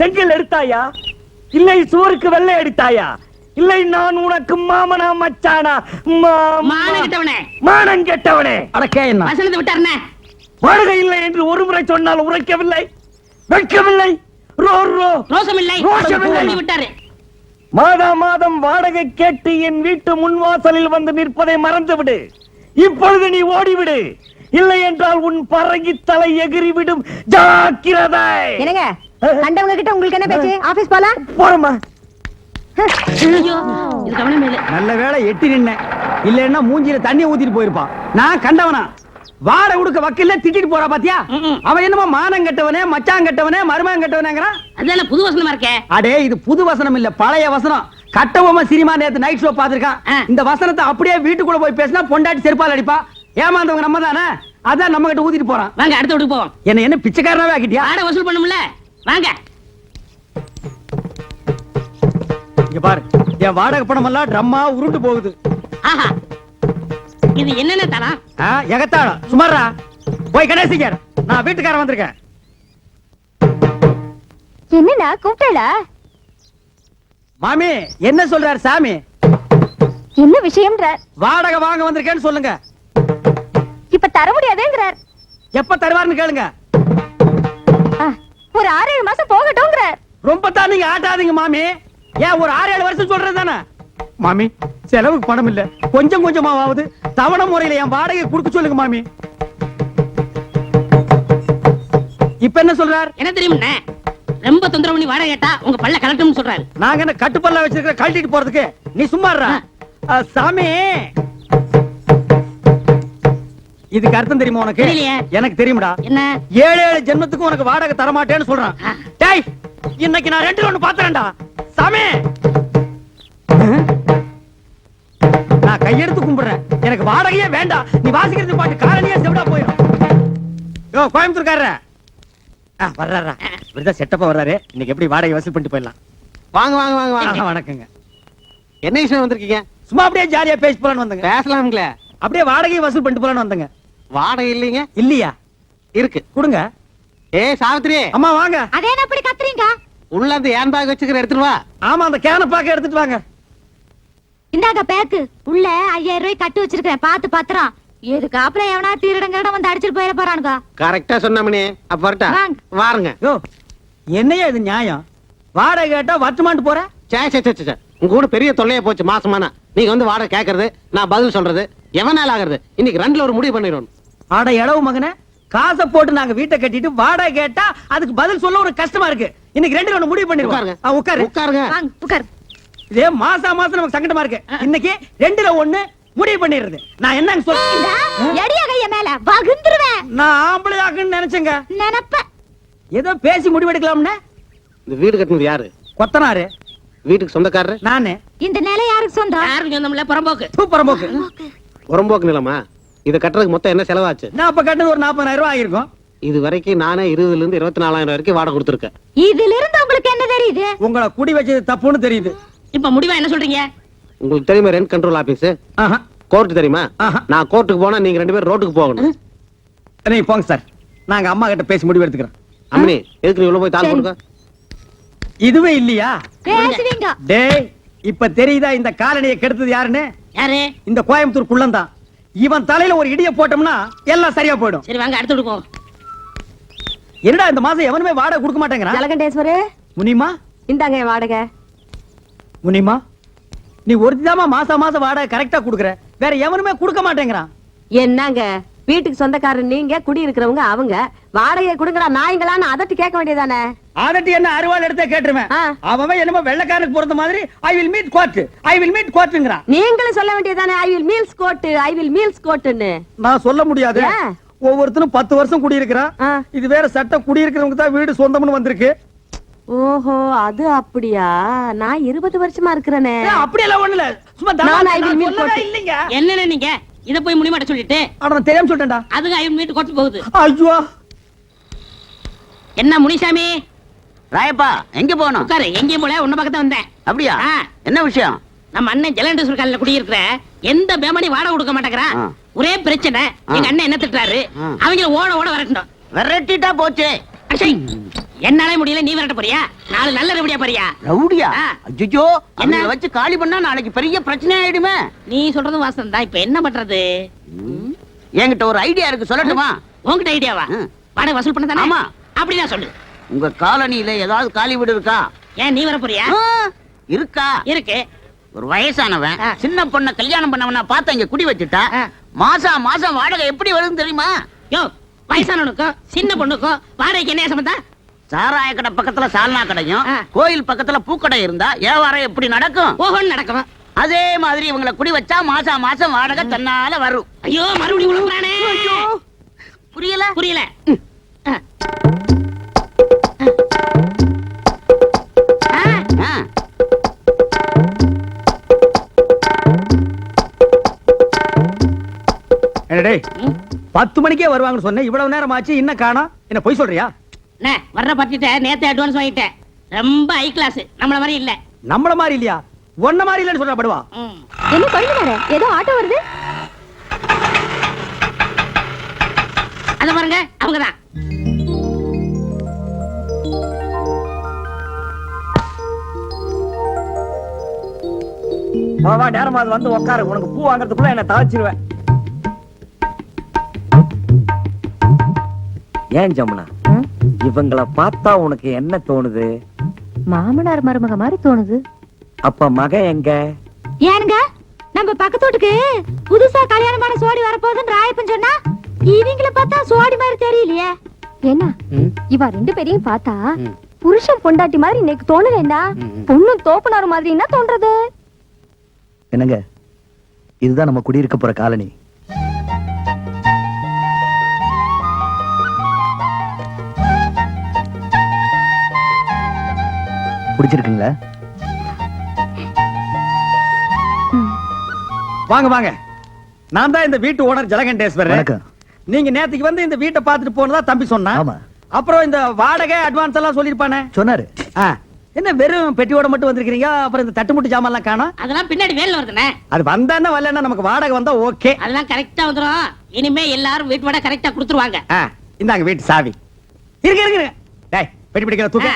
செங்கல் எடுத்தாயா இல்லை சுவருக்கு வெள்ளை அடித்தாயா இல்லை நான் உனக்கு மாமனா மச்சானா மானம் கெட்டவனே. மானம் கெட்டவனே அடக்கே என்ன வசனத்தை விட்டாருண்ணே. வாடகை இல்லை என்று ஒரு முறை சொன்னால் உரைக்கவில்லை வெட்கவில்லை ரோசம் இல்லை. ரோஷமில்லை. சொல்லி விட்டாரு. மாதம் வாடகை கேட்டு என் வீட்டு முன்வாசலில் வந்து நிற்பதை மறந்துவிடு. இப்பொழுது நீ ஓடிவிடு, இல்லை என்றால் உன் பறங்கி தலை எகிறிவிடும். ஜாக்கிரதை. என்னங்க கண்டவங்க கிட்ட உங்களுக்கு என்ன பேச்சு? ஆபீஸ் போலாம். போறமா. ஐயோ, இது கவனமே இல்ல. நல்ல வேளை எட்டி நின்ன, இல்லன்னா மூஞ்சில தண்ணிய ஊத்திட்டு போயிருப்பான். நான் கண்டவனா வாடகை கொடுக்க வக்கீல்ல திட்டிட்டு போறா பாத்தியா? அவன் என்னமோ மானம் கெட்டவனே, மச்சான் கெட்டவனே, மருமகன் கெட்டவனேங்கறான். அதனால புது வசனமா இருக்கே. அடே இது புது வசனம் இல்ல, பழைய வசனம். கட்டபொம்மை சினிமா நேத்து நைட் ஷோ பாத்துருக்கான். இந்த வசனத்தை அப்படியே வீட்டுக்குள்ள போய் பேசினா பொண்டாட்டி செருப்பால் அடிப்பா. ஏமாந்தவங்க நம்ம தானே, அதான் நம்ம கிட்ட ஊத்திட்டு போறான். வாங்க அடுத்த வீட்டுக்கு போவோம். என்ன பிச்சைக்காரனாவே ஆக்கிட்டியா? வாடகை வசூல் பண்ணும்ல, வாங்க. இங்க பாரு, என் வாடகை பணம் எல்லாம் ட்ரம்மா உருண்டு போகுது. ஆஹா, இது என்னென்ன தரம்? எகத்தாளம் சுமாரா போய் கணேசிக்கார், நான் வீட்டுக்காரன் வந்திருக்கேன். என்னண்ணா கூப்பிட்டா? மாமி என்ன சொல்றாரு சாமி? என்ன விஷயம்ன்றார்? வாடகை வாங்க வந்திருக்கேன்னு சொல்லுங்க. இப்ப தர முடியாதுங்கிறார். எப்ப தருவாருன்னு கேளுங்க. ஒரு 6-7 மாசம் போகட்டும்ங்கிறார். ரொம்ப தான் நீங்க ஆட்டாதீங்க மாமி. ஏன் ஒரு 6-7 வருஷம் சொல்றது தானே மாமி? செலவுக்கு பணம் இல்ல, கொஞ்சம் கொஞ்சமாவது தவணை முறையில என் வாடகை கொடுக்க சொல்லுங்க மாமி. இப்ப என்ன சொல்றார்? என்ன தெரியும்ண்ணே, ரொம்ப தொந்தரவு பண்ணி வாடகை கேட்டா உங்க பல்ல கலட்டும்னு சொல்றாரு. நாங்க என்ன கட்டுப்பல்ல வச்சிருக்க கழட்டிட்டு போறதுக்கு? நீ சும்மா இருடா. சாமி இதுக்கு அர்த்தம் தெரியுமா உனக்கு? தெரியலையே. எனக்கு தெரியும்டா. என்ன? 7 ஜென்மத்துக்கு உனக்கு வாடகை தர மாட்டேன்னு சொல்றான். டேய், இன்னைக்கு நான் 2 ஒண்ணு பாத்துறேன்டா சாமி. நான் கையெடுத்து கும்பிடுறேன், எனக்கு வாடகையே வேண்டாம். நீ வாசிக்கிறது பாட்டு காரணியா செவிடா போயிடும். யோ கோயம்புத்தூர்காரரே, வர்றாரா? இப்படிதான் செட்டப்பா வர்றாரு. இன்னைக்கு எப்படி வாடகை வசூல் பண்ணிட்டு போயிடலாம். வாங்க வாங்க வாங்க வாங்க. வணக்கங்க. என்ன விஷயம் வந்திருக்கீங்க? சும்மா அப்படியே ஜாலியா பேசி போலான்னு வந்தங்க. பேசலாம்ங்களே. அப்படியே வாடகையை வசூல் பண்ணிட்டு போலான்னு வந்தங்க. வாடகை இல்லைங்க. இல்லையா? இருக்கு, கொடுங்க. ஏய் சாவித்ரி, அம்மா வாங்க. அதே அப்படி கத்துறீங்க? உள்ள அந்த ஏன் பேக் வச்சுக்கிற எடுத்துட்டு வா. ஆமா, அந்த கேன பாக்க எடுத்துட்டு வாங்க. இந்தாங்க பேக்கு. உள்ள 5000 ரூபாய் கட்டு வச்சிருக்கேன், பாத்து பத்திரம். இதுக்கு அப்புறம் எவனா திருடங்க வந்து அடிச்சிட்டு போயிட போறானுங்க. கரெக்டா சொன்னமணி. அப்ப வரட்டா? வாங்க. வாருங்க. யோ என்னையா இது நியாயம்? வாடகை கேட்டா வட்டுமான்ட்டு போற? சே சே சே சே, உங்க கூட பெரிய தொல்லையா போச்சு மாசமானா. நீங்க வந்து வாடகை கேக்குறது, நான் பதில் சொல்றது, எவனால ஆகுறது? இன்னைக்கு 2ல ஒரு முடிவு பண்ணிடணும். ஆட இளவு மகனே, காசை போட்டு நாங்க வீட்டை கட்டிட்டு வாடகை கேட்டா அதுக்கு பதில் சொல்ல ஒரு கஷ்டமா இருக்கு. இன்னைக்கு 2ல ஒண்ணு முடிவு உட்காருங்க. பண்ணிருக்காங்க. உட்காரு. உட்காருங்க. வாங்க உட்கார். இதே மாசம் நமக்கு சங்கடமா இருக்கு. இன்னைக்கு 2ல ஒண்ணு முடிவு பண்ணிடுறது. நான் என்னன்னு சொல்றேன்? எடியா கைய மேல வகுந்துருவேன். நான் ஆம்பளை ஆக்குன்னு நினைச்சேங்க. நினைப்ப ஏதோ பேசி முடிவெடுக்கலாம்னு. இந்த வீடு கட்டினது யாரு? கொத்தனாரு. வீட்டுக்கு சொந்தக்காரரு நானு. இந்த நிலை யாருக்கு சொந்தம்? யாருக்கு சொந்தமில்ல, புறம்போக்கு. சூப்பரம்போக்கு. புறம்போக்கு நிலமா? இதை கட்டுறதுக்கு மொத்தம் என்ன செலவாச்சு? நான் அப்ப கட்டது ஒரு 40,000 ரூபாய் ஆயிருக்கும். இது வரைக்கும் நானே 20,000 இருந்து 24,000 வரைக்கும் வாடகை கொடுத்துருக்கேன். இதுல இருந்து உங்களுக்கு என்ன தெரியுது? உங்களை குடி வச்சது தப்புன்னு தெரியுது. இப்ப முடிவா என்ன சொல்றீங்க? உங்களுக்கு தெரியுமா ரெண்ட் கண்ட்ரோல் ஆபீஸ்? ஆஹா. கோர்ட் தெரியுமா? ஆஹா. நான் கோர்ட்டுக்கு போனா நீங்க 2 பேரும் ரோட்டுக்கு போகணும். நீங்க போங்க சார், நாங்க அம்மா கிட்ட பேசி முடிவு எடுத்துக்கிறோம். அம்மனி, எதுக்கு நீ உள்ள போய் தாள் சரி. கொடுக்க? இதுவே இல்லையா? பேசுவீங்க. டேய், இப்ப தெரியுதா இந்த காலனியை கெடுத்தது யாருன்னு? யாரு? இந்த கோயம்புத்தூர் குள்ளந்தான். இவன் தலையில ஒரு இடிய போட்டோம்னா எல்லாம் சரியா போயிடும். சரி வாங்க அடுத்த வீட்டுக்கு போவோம். என்னடா இந்த மாசம் எவனுமே வாடகை கொடுக்க மாட்டேங்கிறான்? ஜலகண்டேஸ்வரே, முனிமா, இந்தாங்க என் வாடகை. முனிமா, நீ ஒருத்திதாமா மாசம் வாடகை கரெக்டா குடுக்குற, வேற எவனுமே கொடுக்க மாட்டேங்கிறான். என்னங்க வீட்டுக்கு சொந்தக்காரர் நீங்க, குடி இருக்கிறவங்க அவங்க. வாடகை கொடுங்கடா நாய்ங்களான்னு அதட்டி கேட்க வேண்டியதானே? அதட்டி என்ன அருவாள் எடுத்தே கேட்டுருவேன். ஆ. அவன் என்னமோ வெள்ளக்காரனுக்கு பொறுத்த மாதிரி I will meet court, I will meet கோர்ட்ங்கறான். நீங்களும் சொல்ல வேண்டியதானே I will meals court, I will meals கோட்னு. நான் சொல்ல முடியாது. ஏன்? ஒவ்வொருத்தரும் 10 வருஷம் குடியிருக்கிறான். ஆ. இது வேற சட்டம், குடியிருக்கிறவங்க தான் வீடு சொந்தம்னு வந்திருக்கு. ஓஹோ, அது அப்படியா? நான் 20 வருஷமா இருக்கிறேனே. அப்படியெல்லாம் ஒண்ணு இல்ல, சும்மா நான் I will meet சொல்லவே court. இல்லைங்க. என்னன்னு நீங்க இத போய் முடிமாட்ட சொல்லிட்டு அட நான் தெரியாம சொல்லிட்டேன்டா. அதுங்க ஐயன் வீட்டு கொட்டு போகுது. ஐயோ, என்ன முனிசாமி? ராயப்பா எங்க போகணும்? உட்காரு. எங்கேயும் போல உன்ன பக்கத்துல வந்தேன். அப்படியா? ஆ. என்ன விஷயம்? நம்ம அண்ணன் ஜலண்டேஸ்வர் காலையில குடியிருக்கிற எந்த பேமணி வாடகை கொடுக்க மாட்டேங்கிறான். ஆ. ஒரே பிரச்சனை. எங்க அண்ணன் என்ன திட்டுறாரு, ஆ. அவங்க ஓட ஓட வரட்டும். விரட்டிட்டா போச்சே. அச்சை, என்னாலே முடியல, நீ விரட்ட போறியா? நாலு நல்ல ரெவடியா போறியா? ரவுடியா? ஆ. அய்யோ, என்ன? என்ன வச்சு காலி பண்ணா நாளைக்கு பெரிய பிரச்சனை ஆயிடுமே. நீ சொல்றது வாசம் தான். இப்ப என்ன பண்றது? என்கிட்ட ஒரு ஐடியா இருக்கு, சொல்லட்டுமா? உன்கிட்ட ஐடியாவா? ம். வாடகை வசூல் பண்ண தானே? ஆமா. அப்படிதான் சொல்லு. உங்க காலனியில ஏதாவது காலி வீடு இருக்கா? ஏன் நீ வர போறியா? ஆ, இருக்கா? இருக்கு. ஒரு வயசானவன் ஆ. சின்ன பொண்ண கல்யாணம் பண்ணவன பார்த்து இங்க குடி வச்சுட்டா ஆ. மாசம் மாசம் வாடகை எப்படி வருதுன்னு தெரியுமா? யோ, வயசானவனுக்கும் சின்ன பொண்ணுக்கும் வாடகைக்கு என்ன சம்பந்தம்? சாராய கடை பக்கத்துல சால்னா கடையும் ஆ. கோயில் பக்கத்துல பூக்கடை இருந்தா வியாபாரம் எப்படி நடக்கும்? ஓஹோன்னு நடக்கும். அதே மாதிரி இவங்களை குடி வச்சா மாசம் மாசம் வாடகை தன்னால வரும். ஐயோ, மறுபடியும் உழுப்புறானே. புரியல? புரியல. ஆ. ஆ. ஆ. என்ன டேய் 10 மணிக்கே வருவாங்கன்னு சொன்னேன், இவ்வளவு நேரம் ஆச்சு இன்னும் காணோம். என்ன பொய் சொல்றியா? அண்ணே, வர்ற பார்ட்டிட்ட நேத்து அட்வான்ஸ் வாங்கிட்டேன். ரொம்ப ஹை கிளாஸ், நம்மள மாதிரி இல்ல. நம்மள மாதிரி இல்லையா? ஒன்ன மாதிரி இல்லன்னு சொல்றா படுவா. ம். என்ன பண்ணுறாரு? ஏதோ ஆட்டோ வருது. அத பாருங்க, அவங்கதான். வா வா, நேரமா அது வந்து உட்காரு. உனக்கு பூ வாங்குறதுக்குள்ள என்ன தாச்சிருவேன். ஏன் ஜமுனா, ம்? இவங்கள பார்த்தா உனக்கு என்ன தோணுது? மாமனார் மருமக மாதிரி தோணுது. அப்ப மகன் எங்க? ஏனுங்க, நம்ம பக்கத்து வீட்டுக்கு புதுசா கல்யாணமான சோடி வரப்போகுதுன்னு ராயப்பன் சொன்னா, இவங்கள பார்த்தா சோடி மாதிரி தெரியலையே. என்ன இவ ரெண்டு பேரையும் பார்த்தா புருஷன் பொண்டாட்டி மாதிரி இன்னைக்கு தோணுறேன்டா. பொண்ணும் தோப்பனார் மாதிரி என்ன தோன்றது? என்னங்க, இதுதான் நம்ம குடியிருக்க போற காலனி. பிடிச்சிருக்குங்களா? வாங்க வாங்க, நான் தான் இந்த வீட்டு ஓனர் ஜலகண்டேஸ்வரர். வணக்கம். நீங்க நேத்துக்கு வந்து இந்த வீட்டை பார்த்துட்டு போனதா தம்பி சொன்னா. ஆமா. அப்புறம் இந்த வாடகை அட்வான்ஸ் எல்லாம் சொல்லிருப்பானே. சொன்னாரு. ஆ, என்ன வெறும் பெட்டியோட மட்டும் வந்திருக்கீங்க? அப்புறம் இந்த தட்டுமுட்டு ஜாமான் எல்லாம் காணோம். அதெல்லாம் பின்னாடி வேலை வருதுண்ணே. அது வந்தானே வரலன்னா நமக்கு வாடகை வந்தா ஓகே. அதெல்லாம் கரெக்டா வந்துரும். இனிமே எல்லாரும் வீட்டு வாடகை கரெக்டா கொடுத்துருவாங்க. இந்தாங்க வீட்டு சாவி. இருக்கு இருக்கு இருக்கு. டேய், பெட்டி பிடிக்கிற தூக்கு.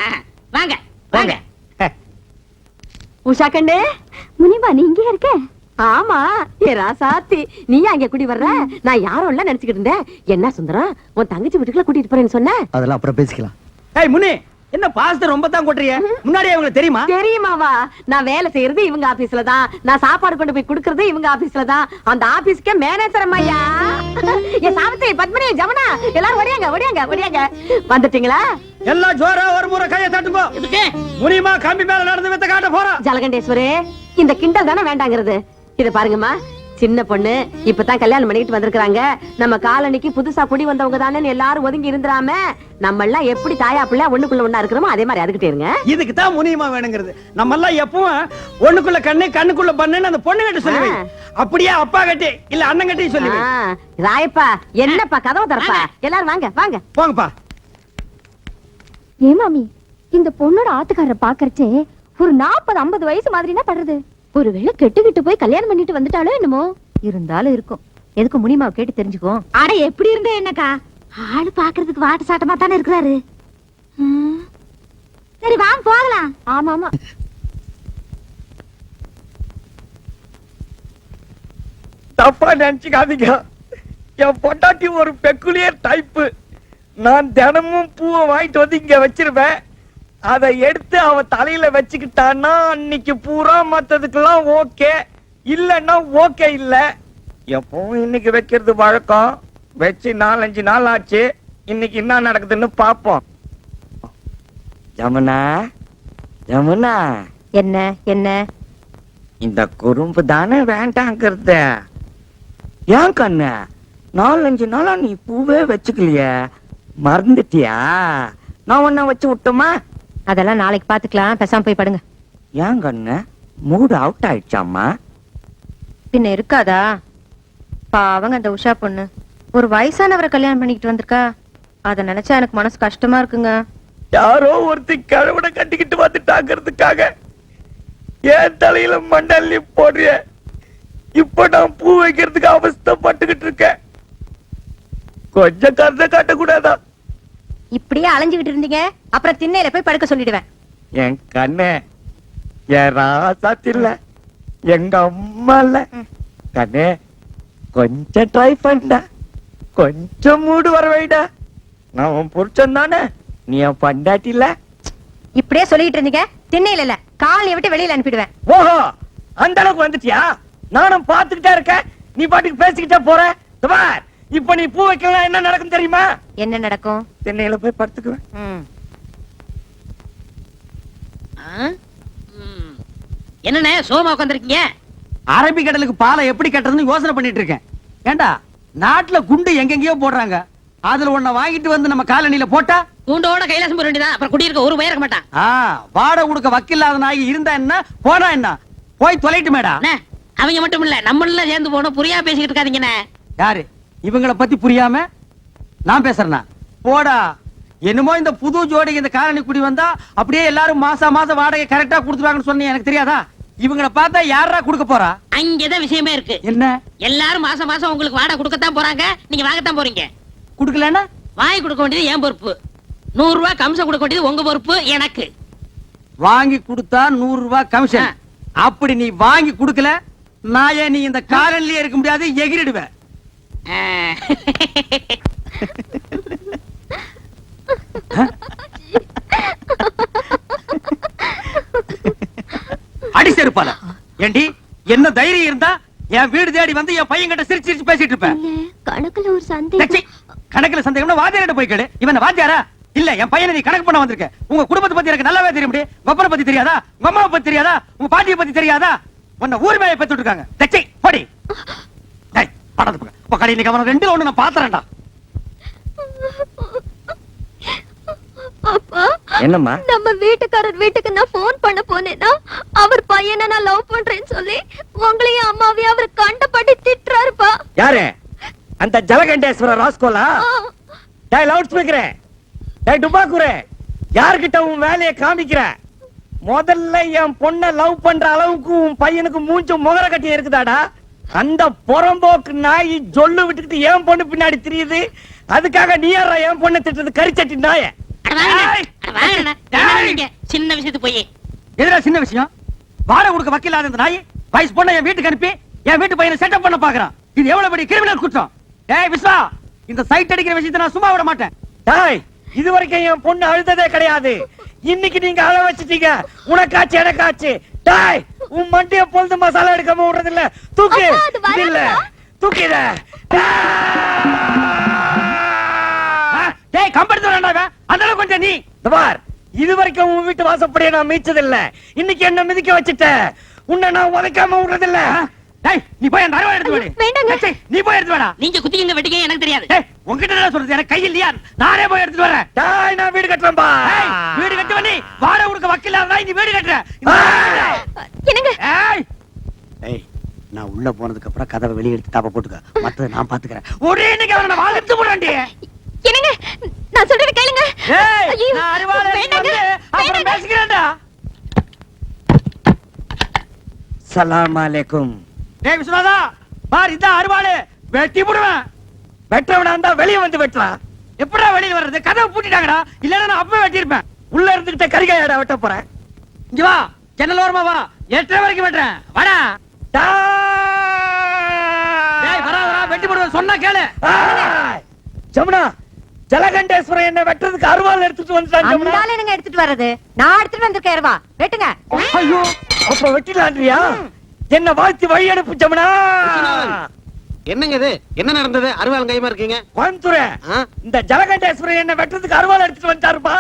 வாங்க வாங்க. உஷா கண்ணு, முனிமா நீ இங்கே இருக்க? ஆமா, ஏ ராசாத்தி, நீ அங்க குடி வர்ற? நான் யாரும் இல்ல நினைச்சுக்கிட்டு இருந்தேன். என்ன சுந்தரம், உன் தங்கச்சி வீட்டுக்குள்ள கூட்டிட்டு போறேன்னு சொன்ன? அதெல்லாம் அப்புறம் பேசிக்கலாம். ஏய் முனி, என்ன பாஸ்டர் ரொம்ப தான் கொட்டுறிய? முன்னாடியே உங்களுக்கு தெரியுமா? தெரியுமாவா? நான் வேலை செய்யறது இவங்க ஆபீஸ்ல தான், நான் சாப்பாடு கொண்டு போய் கொடுக்கறது இவங்க ஆபீஸ்ல தான். அந்த ஆபீஸ்க்கே மேனேஜர் அம்மையா. என் சாவித்திரி, பத்மினி, ஜமுனா எல்லாரும் ஒடியாங்க ஒடியாங்க ஒடியாங்க. வந்துட்டீங்களா? எல்லாம் ஜோரா ஒரு முறை கையை தட்டுங்கோ. இதுக்கு முனிமா கம்பி மேல நடந்து வித்த காட்ட போறா. ஜலகண்டேஸ்வரே, இந்த கிண்டல் தானே வேண்டாங்கிறது. இத பாருங்கம்மா, சின்ன பொண்ணு இப்பதான் கல்யாணம் பண்ணிட்டு வந்திருக்காங்க. நம்ம காலனிக்கு புதுசா குடி வந்தவங்க தானே எல்லாரும் ஒதுங்கி இருந்துராம, நம்ம எல்லாம் எப்படி தாயா பிள்ளை ஒண்ணுக்குள்ள ஒண்ணா இருக்கிறோமோ அதே மாதிரி அதுக்கிட்டே இருங்க. இதுக்கு தான் முனிமா வேணுங்கிறது. நம்ம எல்லாம் எப்பவும் ஒண்ணுக்குள்ள கண்ணு கண்ணுக்குள்ள பண்ணுன்னு அந்த பொண்ணு கிட்ட சொல்லி வை. அப்படியே அப்பா கட்டி இல்ல அண்ணன் கட்டி சொல்லி வை. ராயப்பா, என்னப்பா கதவை தரப்பா? எல்லாரும் வாங்க வாங்க. போங்கப்பா. ஏ மாமி, இந்த பொண்ணோட ஆத்துக்காரரை பாக்கறச்சே ஒரு 40-50 வயசு மாதிரினா படுறது. ஒருவேளை கெட்டுக்கிட்டு போய் கல்யாணம் பண்ணிட்டு வந்துட்டாலோ என்னமோ. இருந்தாலும் இருக்கும். எதுக்கு முனிமாவை கேட்டு தெரிஞ்சுக்கோ. அட எப்படி இருந்தே என்னக்கா, ஆளு பாக்குறதுக்கு வாட்டு சாட்டமா தானே இருக்கிறாரு. சரி வாங்க போகலாம். ஆமா ஆமா. தப்பா நினைச்சுக்காதீங்க. என் பொண்டாட்டி ஒரு பெக்குலியர் டைப்பு. நான் தினமும் பூவை வாங்கிட்டு வந்து இங்க வச்சிருவேன். அதை எடுத்து அவ தலையில வச்சுக்கிட்டான்னா அன்னைக்கு பூரா மத்ததுக்கெல்லாம் ஓகே, இல்லன்னா ஓகே இல்ல. எப்பவும் இன்னைக்கு வைக்கிறது வழக்கம். வச்சு 4-5 நாள் ஆச்சு. இன்னைக்கு என்ன நடக்குதுன்னு பாப்போம். ஜமுனா, ஜமுனா, என்ன என்ன? இந்த குறும்பு தானே வேண்டாங்கிறது. ஏன் கண்ணு, 4-5 நாளா நீ பூவே வச்சுக்கலையே, மறந்துட்டியா? நான் ஒன்ன வச்சு விட்டோமா? அதெல்லாம் நாளைக்கு பாத்துக்கலாம். பேசாம போய் படுங்க. ஏன் கண்ணு, மூடு அவுட் ஆயிடுச்சாமா? பின்ன இருக்காதா? பாவங்க அந்த உஷா பொண்ணு ஒரு வயசானவரை கல்யாணம் பண்ணிக்கிட்டு வந்திருக்கா. அத நினைச்சா எனக்கு மனசு கஷ்டமா இருக்குங்க. யாரோ ஒருத்தி கழுவனை கட்டிக்கிட்டு வந்துட்டாங்கிறதுக்காக ஏன் தலையில மண்டல்லி போடுறிய? இப்ப நான் பூ வைக்கிறதுக்கு அவஸ்தைப்பட்டுக்கிட்டு இருக்கேன். கொஞ்சம் கருத்தை காட்டக்கூடாதா? இப்படியே அலைஞ்சுகிட்டு இருந்தீங்க அப்புறம் திண்ணையில போய் படுக்க சொல்லிடுவேன். என் கண்ணே, என் ராசாத்தில்ல, எங்க அம்மா இல்ல. கண்ணே, கொஞ்சம் ட்ரை பண்ண, கொஞ்சம் மூடு வர வைடா. நான் உன் புருஷன் தானே, நீ என் பண்டாட்டி இல்ல. இப்படியே சொல்லிட்டு இருந்தீங்க திண்ணையில இல்ல காலையை விட்டு வெளியில அனுப்பிடுவேன். ஓஹோ, அந்த அளவுக்கு வந்துட்டியா? நானும் பாத்துக்கிட்டே இருக்கேன், நீ பாட்டுக்கு பேசிக்கிட்டே போற. இதோ பார், இப்ப நீ பூ வைக்கலாம் என்ன நடக்கும் தெரியுமா? என்ன நடக்கும்? திண்ணையில போய் படுத்துக்குவேன். என்னண்ணே சோமா உட்காந்துருக்கீங்க? அரபிக்கடலுக்கு பாலை எப்படி கட்டுறதுன்னு யோசனை பண்ணிட்டு இருக்கேன். ஏண்டா, நாட்டுல குண்டு எங்கெங்கயோ போடுறாங்க, அதுல ஒன்ன வாங்கிட்டு வந்து நம்ம காலனில போட்டா கூண்டோட கைலாசம் போட வேண்டியதான். அப்புறம் குடியிருக்க ஒரு பயிர் இருக்க மாட்டான். வாடகை கொடுக்க வக்கில்லாத நாய் இருந்தா என்ன போனா என்ன, போய் தொலைட்டு மேடா. அண்ணே, அவங்க மட்டும் இல்ல நம்மள சேர்ந்து போனோம். புரியா பேசிக்கிட்டு இருக்காதீங்கண்ணே. யாரு இவங்கள பத்தி புரியாம நான் பேசுறேனா? போடா. என்னமோ இந்த புது ஜோடிக்கு இந்த காலனி குடி வந்தா அப்படியே எல்லாரும் மாசம் வாடகை கரெக்டா கொடுத்துருவாங்கன்னு சொன்னீங்க. எனக்கு தெரியாதா? இவங்கள பார்த்தா யாரா கொடுக்க போறா? அங்கதான் விஷயமே இருக்கு. என்ன? எல்லாரும் மாசம் மாசம் உங்களுக்கு வாடகை கொடுக்கத்தான் போறாங்க, நீங்க வாங்கத்தான் போறீங்க. குடுக்கலன்னா வாங்கி கொடுக்க வேண்டியது என் பொறுப்பு. 100 ரூபாய் கமிஷன் கொடுக்க வேண்டியது உங்க பொறுப்பு. எனக்கு வாங்கி கொடுத்தா 100 ரூபாய் கமிஷன். அப்படி நீ வாங்கி கொடுக்கல, நான் நீ இந்த காலனிலே இருக்க முடியாது, எகிரிடுவேன். அடி செருப்பால. ஏண்டி, என்ன தைரியம் இருந்தா என் வீடு தேடி வந்து என் பையன் கிட்ட சிரிச்சு சிரிச்சு பேசிட்டு இருப்பேன். கணக்குல ஒரு சந்தேகம். கணக்குல சந்தேகம்னா வாத்தியார்கிட்ட போய் கேளு. இவன் வாத்தியாரா? இல்ல, என் பையனை நீ கணக்கு பண்ண வந்திருக்க. உங்க குடும்பத்தை பத்தி எனக்கு நல்லாவே தெரியும். உங்க பத்தி தெரியாதா? உங்க அம்மாவை பத்தி தெரியாதா? உங்க பாட்டியை பத்தி தெரியாதா? உன்னை ஊர் மேல பெத்து இருக்காங்க. தச்சை படி. டேய், படத்து பக்கம். உட்காடி, இன்னைக்கு அவன ரெண்டு ஒண்ணு நான் பாத்துறேன்டா. அப்பா, என்னம்மா? நம்ம வீட்டுக்காரர் வீட்டுக்கு நான் போன் பண்ண போனேன்னா அவர் பையனை நான் லவ் பண்றேன்னு சொல்லி உங்களையும் அம்மாவையும் அவர் கண்டபடி திட்டுறாருப்பா. யாரு? அந்த ஜலகண்டேஸ்வர ராஸ்கோலா? டேய் லவுட் ஸ்பீக்கரே, டேய் டுபாக்குரே, யார்கிட்ட உன் வேலையை காமிக்கிற? முதல்ல என் பொண்ண லவ் பண்ற அளவுக்கு உன் பையனுக்கு மூஞ்சும் முகர கட்டி இருக்குதாடா? அந்த புறம்போக்கு நாய் ஜொல்லு விட்டுக்கிட்டு என் பொண்ணு பின்னாடி தெரியுது. அதுக்காக நீ யாரா என் பொண்ணை திட்டுறது? கரிச்சட்டி நாய. சின்ன விஷயத்து போய் எதுடா சின்ன விஷயம்? வாடகை கொடுக்க வக்கில்லாத இந்த நாய் வயசு பொண்ணை என் வீட்டுக்கு அனுப்பி என் வீட்டு பையனை செட்டப் பண்ண பாக்குறான். இது எவ்வளவு பெரிய கிரிமினல் குற்றம். ஏய் விஸ்வா, இந்த சைட் அடிக்கிற விஷயத்தை நான் சும்மா விட மாட்டேன். டேய், இது வரைக்கும் என் பொண்ணு அழுததே கிடையாது. இன்னைக்கு நீங்க அழ வச்சிட்டீங்க. உனக்காச்சு எனக்காச்சு. டேய், உன் மண்டிய பொழுது மசாலா எடுக்காம விடுறது இல்ல. தூக்கு. இது இல்ல, தூக்கிட. டேய், கம்பெடுத்து வரேன்டா. அந்த அளவுக்கு கொஞ்சம் நீ பார், இது வரைக்கும் உன் வீட்டு வாசப்படியே நான் மீச்சது இல்ல. இன்னைக்கு என்ன மிதிக்க வச்சிட்ட. உன்னை நான் உதைக்காம விடுறது இல்ல. டேய், நீ போய் அந்த அருவா எடுத்து வேண்டாங்க. வாடி. நீ போய் எடுத்து வாடா. நீங்க குத்திங்க வெட்டிங்க எனக்கு தெரியாது. டேய், உன்கிட்ட என்ன சொல்றது? எனக்கு கை இல்லையா? நானே போய் எடுத்துட்டு வரேன். டேய், நான் வீடு கட்டுறேன் பா. டேய், வீடு கட்டுவ நீ. வாடகை கொடுக்க வக்கில்லாத நாய், நீ வீடு கட்டுற. என்னங்க? ஏய், ஏய், நான் உள்ள போனதுக்கு அப்புறம் கதவை வெளிய எடுத்து தாப்ப போட்டுக்க. மத்தத நான் பாத்துக்கறேன். ஒரே இன்னைக்கு அவன வாங்கத்து போறான்டி. என்னங்க, நான் சொல்றத கேளுங்க. ஏய், ஐயோ, நான் அருவாளை வேண்டாங்க, வந்து அப்புறம் வேண்டாங்க. பேசிக்கிறேன்டா. சலாம் அலைக்கும். டேய் விஸ்வநாதா, பார் இந்த அருவாளை வெட்டி போடுவேன். வெட்டவனா இருந்தா வெளிய வந்து வெட்டலாம். எப்படா வெளிய வர்றது? கதவை பூட்டிட்டாங்கடா. இல்லன்னா நான் அப்பவே வெட்டியிருப்பேன். உள்ள இருந்துகிட்ட கரிகாயடா வெட்ட போறேன். இங்க வா, ஜன்னல் ஓரமா வா. 8:30 வரைக்கும் வெட்டுறேன். வாடா. டேய் வரா வரா, வெட்டி போடுவேன். சொன்னா கேளு. ஜமுனா, ஜலகண்டேஸ்வரன் என்ன வெட்டுறதுக்கு அருவாள் எடுத்துட்டு வந்துட்டான். ஜமுனா, அந்த ஆளு என்னங்க எடுத்துட்டு வர்றது? நான் எடுத்துட்டு வந்திருக்கேன். வா வெட்டுங்க. ஐயோ, அப்ப வெட்டிலான்றியா? என்ன வாழ்த்தி வழி அனுப்பு ஜமுனா. என்னங்க இது? என்ன நடந்தது? அருவாள் கைமா இருக்கீங்க. கோயம்புத்தூர், இந்த ஜலகண்டேஸ்வரன் என்ன வெட்டுறதுக்கு அருவாள் எடுத்துட்டு வந்துட்டாருப்பா.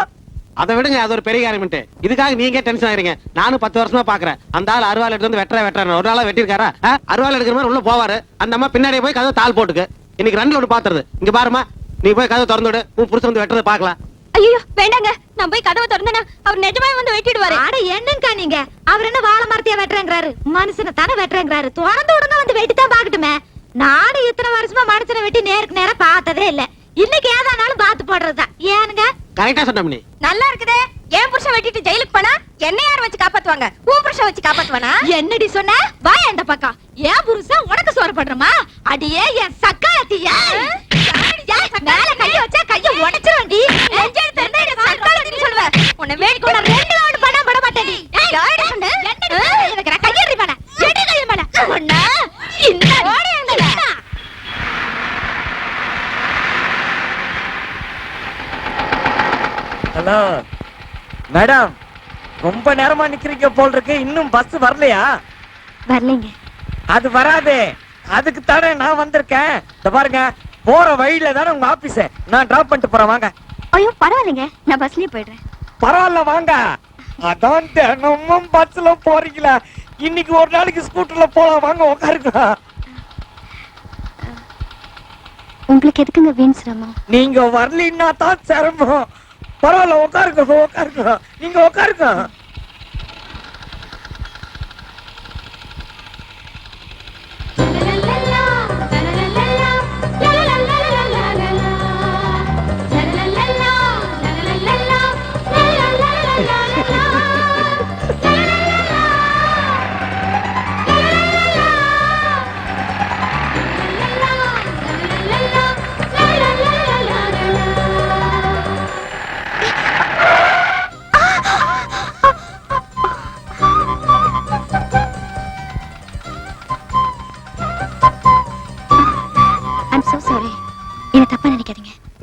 அதை விடுங்க, அது ஒரு பெரிய காரியம். இதுக்காக நீங்க டென்ஷன் ஆகிறீங்க. நானும் 10 வருஷமா பாக்குறேன். அந்த ஆள் அருவாள் எடுத்து வந்து வெட்டுறேன் ஒரு நாளா வெட்டிருக்காரா? அருவாள் எடுக்கிற மாதிரி உள்ள போவாரு. அந்த அம்மா பின்னாடியே போய் கதவை தாள் போட்டுக்கு. இன்னைக்கு 2 ஒன்று பாத்துறது. இங்க பாருமா, நீ போய் கதவை திறந்து விடு. உன் புருஷன் வந்து வெட்டுறதை பாக்கலாம். ஐயோ வேண்டாங்க, நான் போய் கதவை திறந்தேனா அவர் நிஜமாவே வந்து வெட்டிடுவாரு. அட என்னங்கா நீங்க? அவர் என்ன வாழை மரத்தையா வெட்டுறேங்கிறாரு? மனுஷனை தானே வெட்டுறேங்கிறாரு. திறந்து விடுங்க, வந்து வெட்டித்தான் பாக்கட்டுமே. நானும் இத்தனை வருஷமா மனுஷனை வெட்டி நேருக்கு நேரம் பார்த்ததே இல்ல. இன்னைக்கு ஏதானாலும் பாத்து போடுறதுதான். ஏனுங்க? கரெக்டா சொன்ன நீ. நல்லா இருக்குதே. என் புருஷன் வெட்டிட்டு ஜெயிலுக்கு போனா என்ன யார் வச்சு காப்பாத்துவாங்க? உன் புருஷன் வச்சு காப்பாத்துவானா? என்னடி சொன்ன? வா அந்த பக்கம். என் புருஷன் உனக்கு சோறு பண்றமா? அடியே என் சக்காத்தியா? மேல கைய வச்சா கைய உடைச்சிருவேன்டி. ஹலோ மேடம், ரொம்ப நேரமா நிக்கிறீங்க போல் இருக்கு. இன்னும் பஸ் வரலையா? வரலைங்க. அது வராது, அதுக்கு தானே நான் வந்திருக்கேன். இந்த பாருங்க, போற வழியில தானே உங்க ஆபீஸ். நான் டிராப் பண்ணிட்டு போறேன், வாங்க. ஐயோ பரவாயில்லைங்க, நான் பஸ்லயே போயிடுறேன். பரவாயில்ல வாங்க. அதான் தினமும் பஸ்ல போறீங்களா, இன்னைக்கு ஒரு நாளைக்கு ஸ்கூட்டர்ல போலாம், வாங்க உட்காருங்க. உங்களுக்கு எதுக்குங்க வீண் சிரமம்? நீங்க வரலன்னா தான் சிரமம். பரவாயில்ல உட்காருங்க, உட்காருங்க, நீங்க உட்காருங்க.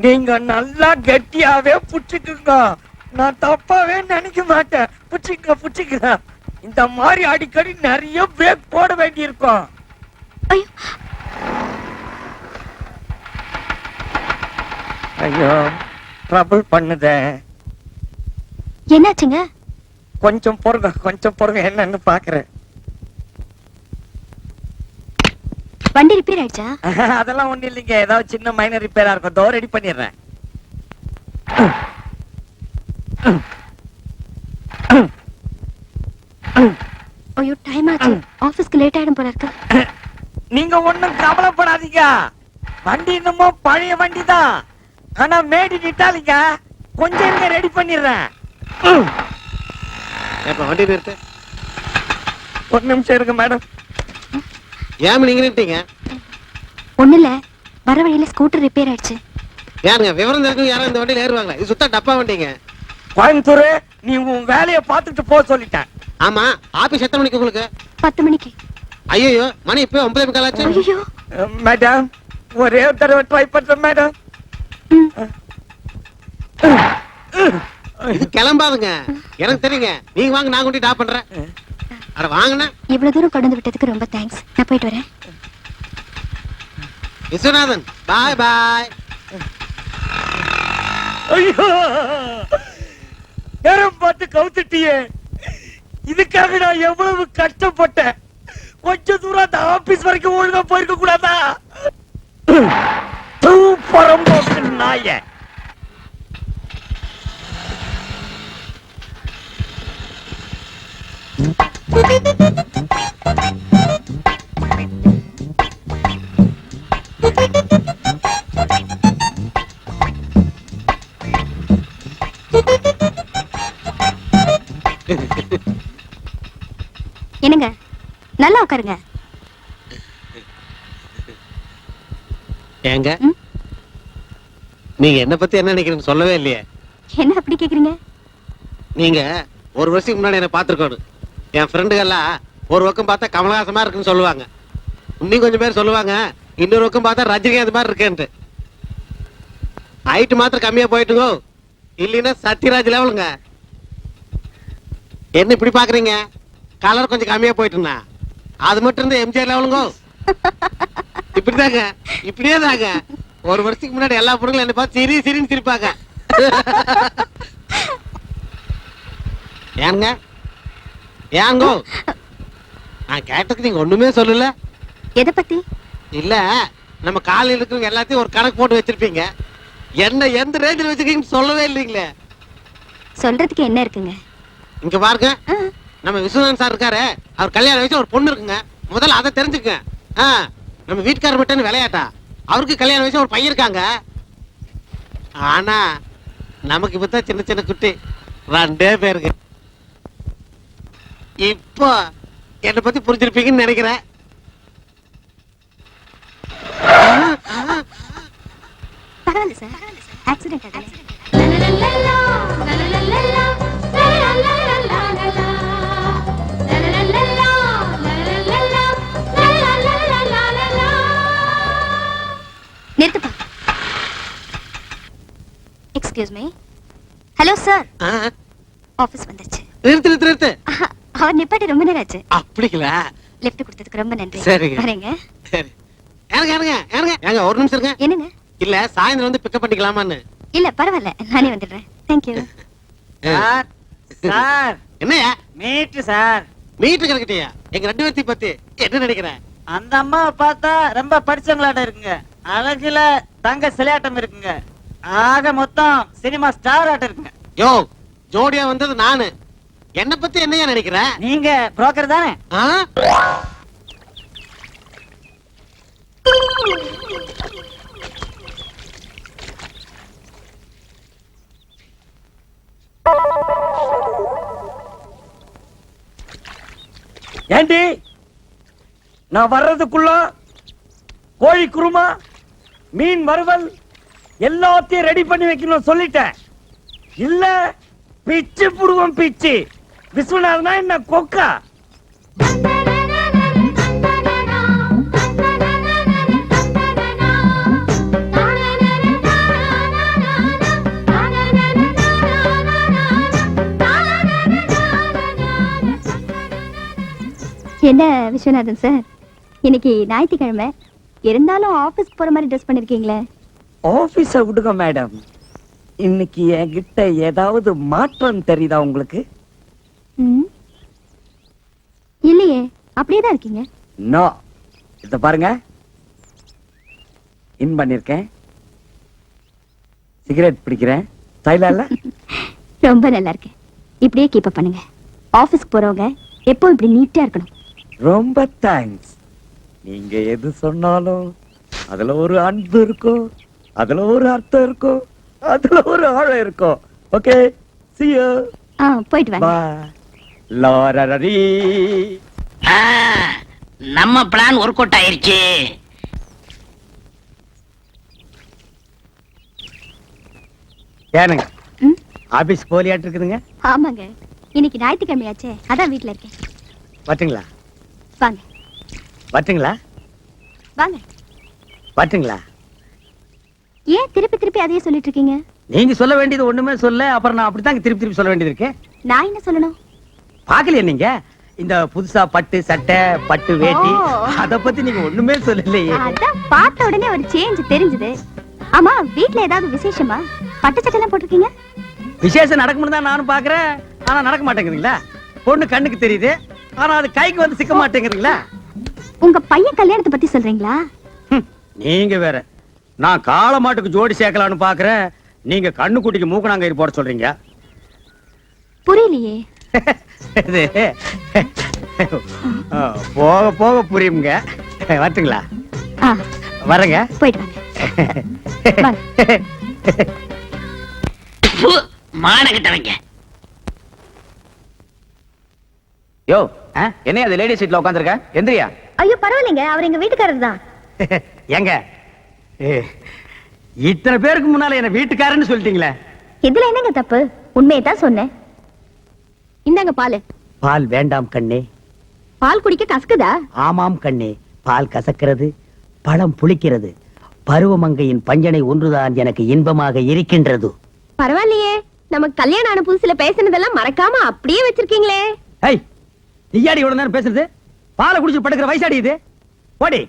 நீங்க நல்லா கெட்டியாவே புடிச்சுக்குங்க, நான் தப்பாவே நினைக்க மாட்டேன். புடிச்சுக்க. இந்த மாதிரி அடிக்கடி நிறைய பிரேக் போட வேண்டி இருக்கும். ஐயோ ட்ரபிள் பண்ணுதே. என்னாச்சுங்க? கொஞ்சம் பொறுங்க, என்னன்னு பாக்குறேன். வண்டி ரிப்பேர் ஆயிடுச்சா? அதெல்லாம் ஒண்ணு இல்லைங்க, ஏதாவது சின்ன மைனர் ரிப்பேரா இருக்கும். தோ ரெடி பண்ணிடுறேன். ஐயோ டைம் ஆச்சு, ஆபீஸ்க்கு லேட் ஆயிடும் போல இருக்கு. நீங்க ஒண்ணும் கவலைப்படாதீங்க, வண்டி இன்னமும் பழைய வண்டி தான். ஆனா மேடி நிட்டாலிங்க, கொஞ்சம் இருங்க, ரெடி பண்ணிடுறேன். வண்டி நிறுத்து. ஒரு நிமிஷம் இருக்கு மேடம். ஏன் நீங்க நிறுத்தீங்க? ஒண்ணு இல்ல, வர வழியில ஸ்கூட்டர் ரிப்பேர் ஆயிடுச்சு. யாருங்க விவரம் தெரிஞ்சவங்க யாரும் இந்த வண்டியில ஏறுவாங்களா? இது சுத்தா டப்பா வண்டிங்க. கோயம்புத்தூர், நீ உன் வேலையை பார்த்துட்டு போக சொல்லிட்டேன். ஆமா, ஆபீஸ் எத்தனை மணிக்கு உங்களுக்கு? 10 மணிக்கு. ஐயோ மணி இப்ப 9:45 ஆச்சு. ஐயோ மேடம், ஒரே ஒரு தடவை ட்ரை பண்றேன் மேடம். இது கிளம்பாதுங்க, எனக்கு தெரியுங்க. நீங்க வாங்க, நான் கொண்டு டாப் பண்றேன். அட வாங்கண்ணா. இவ்வளவு தூரம் கொண்டு விட்டதுக்கு ரொம்ப தேங்க்ஸ். நான் போயிட்டு வரேன். விஸ்வநாதன், பாய் பாய். ஐயோ நேரம் பார்த்து கவுத்துட்டியே, இதுக்காக நான் எவ்வளவு கஷ்டப்பட்டேன். கொஞ்ச தூரம் அந்த ஆபீஸ் வரைக்கும் ஒழுங்கா போயிருக்க கூடாதா? பரம்போக்கு நாய. என்னங்க, நல்லா உட்காருங்க. ஏங்க நீங்க என்ன பத்தி என்ன நினைக்கிறீங்கன்னு சொல்லவே இல்லையே. என்ன அப்படி கேக்குறீங்க? நீங்க ஒரு வருஷத்துக்கு முன்னாடி என்ன பாத்துருக்கணும். என் ஃப்ரெண்டுகள்லாம் ஒரு பக்கம் பார்த்தா கமலஹாசமா இருக்குன்னு சொல்லுவாங்க, இன்னும் கொஞ்சம் பேர் சொல்லுவாங்க இன்னொரு பக்கம் பார்த்தா ரஜினிகாந்த் மாதிரி இருக்கேன்ட்டு. ஹைட் மாத்திரம் கம்மியா போயிட்டுங்கோ, இல்லைன்னா சத்யராஜ் லெவலுங்க. என்ன இப்படி பாக்குறீங்க? கலர் கொஞ்சம் கம்மியா போயிட்டுனா அது மட்டும் இருந்தா எம்ஜிஆர் லெவலுங்கோ. இப்படிதாங்க, இப்படியே தாங்க. ஒரு வருஷத்துக்கு முன்னாடி எல்லா பொருளும் என்ன பார்த்து சிரின்னு சிரிப்பாங்க. ஏங்க ஏங்கோ நான் கேட்டதுக்கு நீங்க ஒண்ணுமே சொல்லல. எதை பத்தி? இல்ல, நம்ம காலையில் இருக்கிறவங்க எல்லாத்தையும் ஒரு கணக்கு போட்டு வச்சிருப்பீங்க, என்ன எந்த ரேஞ்சில் வச்சிருக்கீங்கன்னு சொல்லவே இல்லைங்களே. சொல்றதுக்கு என்ன இருக்குங்க? இங்க பாருங்க, நம்ம விஸ்வநாதன் சார் இருக்காரு, அவர் கல்யாணம் வயசு ஒரு பொண்ணு இருக்குங்க. முதல்ல அதை தெரிஞ்சுக்க. நம்ம வீட்டுக்காரர் மட்டும் விளையாட்டா, அவருக்கு கல்யாணம் வயசு ஒரு பையன் இருக்காங்க. ஆனா நமக்கு இப்பதான் சின்ன சின்ன குட்டி 2 பேருக்கு. இப்போ என்னை பத்தி புரிஞ்சிருப்பீங்கன்னு நினைக்கிறேன். பரவாயில்ல சார், ஆக்சிடென்ட் ஆகல. நிறுத்துப்பா. Excuse me. ஹலோ சார், ஆ, ஆபீஸ் வந்துருச்சு. நிறுத்து நிறுத்து நிறுத்து. அவர் நிப்பாட்டி ரொம்ப நேரம் ஆச்சு. அப்படிங்களா? லிஃப்ட் கொடுத்ததுக்கு ரொம்ப நன்றி. சரிங்க. வரேங்க. சரி. ஏறுங்க ஏறுங்க ஏறுங்க. ஏங்க ஒரு நிமிஷம் இருங்க. என்னங்க? இல்ல சாயந்தரம் வந்து பிக்கப் பண்ணிக்கலாமான்னு. இல்ல பரவாயில்ல, நானே வந்துடுறேன். தேங்க்யூ. சார் சார் என்னையா மீட்டு சார். மீட்டு கிடக்கிட்டியா? எங்க 2 பேர்த்தி பத்தி என்ன நினைக்கிறேன்? அந்த அம்மாவை பார்த்தா ரொம்ப படிச்சவங்களாட்ட இருக்குங்க. அழகுல தங்க சிலையாட்டம் இருக்குங்க. ஆக மொத்தம் சினிமா ஸ்டார் ஆட்டம் இருக்குங்க. யோ, ஜோடியா வந்தது நானு. என்ன பத்தி என்னையா நினைக்கிற? நீங்க புரோக்கர் தானே? ஆ? ஏண்டி நான் வர்றதுக்குள்ள கோழி குருமா, மீன் வறுவல் எல்லாத்தையும் ரெடி பண்ணி வைக்கணும் சொல்லிட்டேன். இல்ல பிச்சு புடுவோம் பிச்சு. விஸ்வநாதனா என்ன கொக்கா? என்ன விஸ்வநாதன் சார், இன்னைக்கு ஞாயிற்றுக்கிழமை இருந்தாலும் ஆபீஸ்க்கு போற மாதிரி ட்ரெஸ் பண்ணிருக்கீங்களே. ஆபீஸ விடுங்க மேடம். இன்னைக்கு என்கிட்ட ஏதாவது மாற்றம் தெரியுதா உங்களுக்கு? ம். இல்லையே, அப்படியே தான் இருக்கீங்க. நோ, இத பாருங்க. இன் பண்ணிருக்கேன். சிகரெட் பிடிக்கிறேன். ஸ்டைலா இல்ல? ரொம்ப நல்லா இருக்கு. இப்படியே கீப் அப் பண்ணுங்க. ஆபீஸ்க்கு போறவங்க எப்போ இப்படி நீட்டா இருக்கணும். ரொம்ப தேங்க்ஸ். நீங்க எது சொன்னாலும் அதுல ஒரு அன்பு இருக்கும், அதுல ஒரு அர்த்தம் இருக்கும், அதுல ஒரு ஆழம் இருக்கும். Okay, see you. போயிட்டு வாங்க. Bye. லாரரரி. நம்ம பிளான் ஒர்க் அவுட் ஆயிருச்சு. ஏனுங்க ம்? ஆபீஸ் போலியாட்டு இருக்குதுங்க. ஆமாங்க, இன்னைக்கு ஞாயிற்றுக்கிழமையாச்சே, அதான் வீட்ல இருக்கேன். வட்டுங்களா வாங்க வட்டுங்களா வாங்க. வட்டுங்களா? ஏன் திருப்பி திருப்பி அதையே சொல்லிட்டு இருக்கீங்க? நீங்க சொல்ல வேண்டியது ஒண்ணுமே சொல்ல, அப்புறம் நான் அப்படித்தாங்க திருப்பி திருப்பி சொல்ல வேண்டியது இருக்கு. நான் என்ன சொல்லணும்? பாக்கலையா நீங்க இந்த புதுசா பட்டு சட்டை, பட்டு வேட்டி, ஓ. அத பத்தி நீங்க ஒண்ணுமே சொல்லலையே. அதான் பார்த்த உடனே ஒரு சேஞ்ச் தெரிஞ்சது. ஆமா, வீட்ல ஏதாவது விசேஷமா? பட்டு சட்டை எல்லாம் போட்டிருக்கீங்க? விசேஷம் நடக்கும்னு தான் நானும் பாக்குறேன். ஆனா நடக்க மாட்டேங்குதுங்களா? பொண்ணு கண்ணுக்கு தெரியுது, ஆனா அது கைக்கு வந்து சிக்க மாட்டேங்குதுங்களா? உங்க பையன் கல்யாணத்தை பத்தி சொல்றீங்களா? நீங்க வேற. நான் காளை மாட்டுக்கு ஜோடி சேர்க்கலான்னு பாக்குறேன், நீங்க கண்ணு குட்டிக்கு மூக்கணாங்கயிறு போட சொல்றீங்க. புரியலையே. இது போக போக புரியுங்க. வரட்டுங்களா? வரங்க. போயிட்டு வாங்க. மானகிட்டவங்க. யோ, என்ன அது லேடி சீட்ல உட்கார்ந்திருக்க? எந்திரியா. ஐயோ பரவாயில்லைங்க, அவர் எங்க வீட்டுக்காரர் தான். எங்க இத்தனை பேருக்கு முன்னால என்ன வீட்டுக்காரன்னு சொல்லிட்டீங்களே. இதுல என்னங்க தப்பு? உண்மையை தான் சொன்னேன். இந்தாங்க பால். பால் வேண்டாம் கண்ணே. பால் குடிக்க கசக்குதா? ஆமாம் கண்ணே, பால் கசக்கிறது, பழம் புளிக்கிறது. பருவமங்கையின் பஞ்சனை ஒன்றுதான் எனக்கு இன்பமாக இருக்கின்றது. பரவாயில்லையே, நமக்கு கல்யாணம் ஆன புதுசுல பேசினதெல்லாம் மறக்காம அப்படியே வச்சிருக்கீங்களே. ஏய், நீயாடி இவ்வளவு நேரம் பேசுறது? பாலை குடிச்சு படுக்கிற வயசாடி இது. போடி.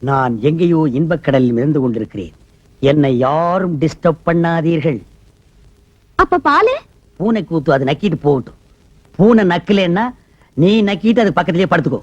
நான் எங்கேயோ இன்பக்கடலில் மிதந்து கொண்டிருக்கிறேன். என்னை யாரும் டிஸ்டர்ப் பண்ணாதீர்கள். அப்ப பாலு? பூனை கூத்து, அது நக்கிட்டு போகட்டும். பூனை நக்கலன்னா நீ நக்கிட்டு அது பக்கத்திலேயே படுத்துக்கோ.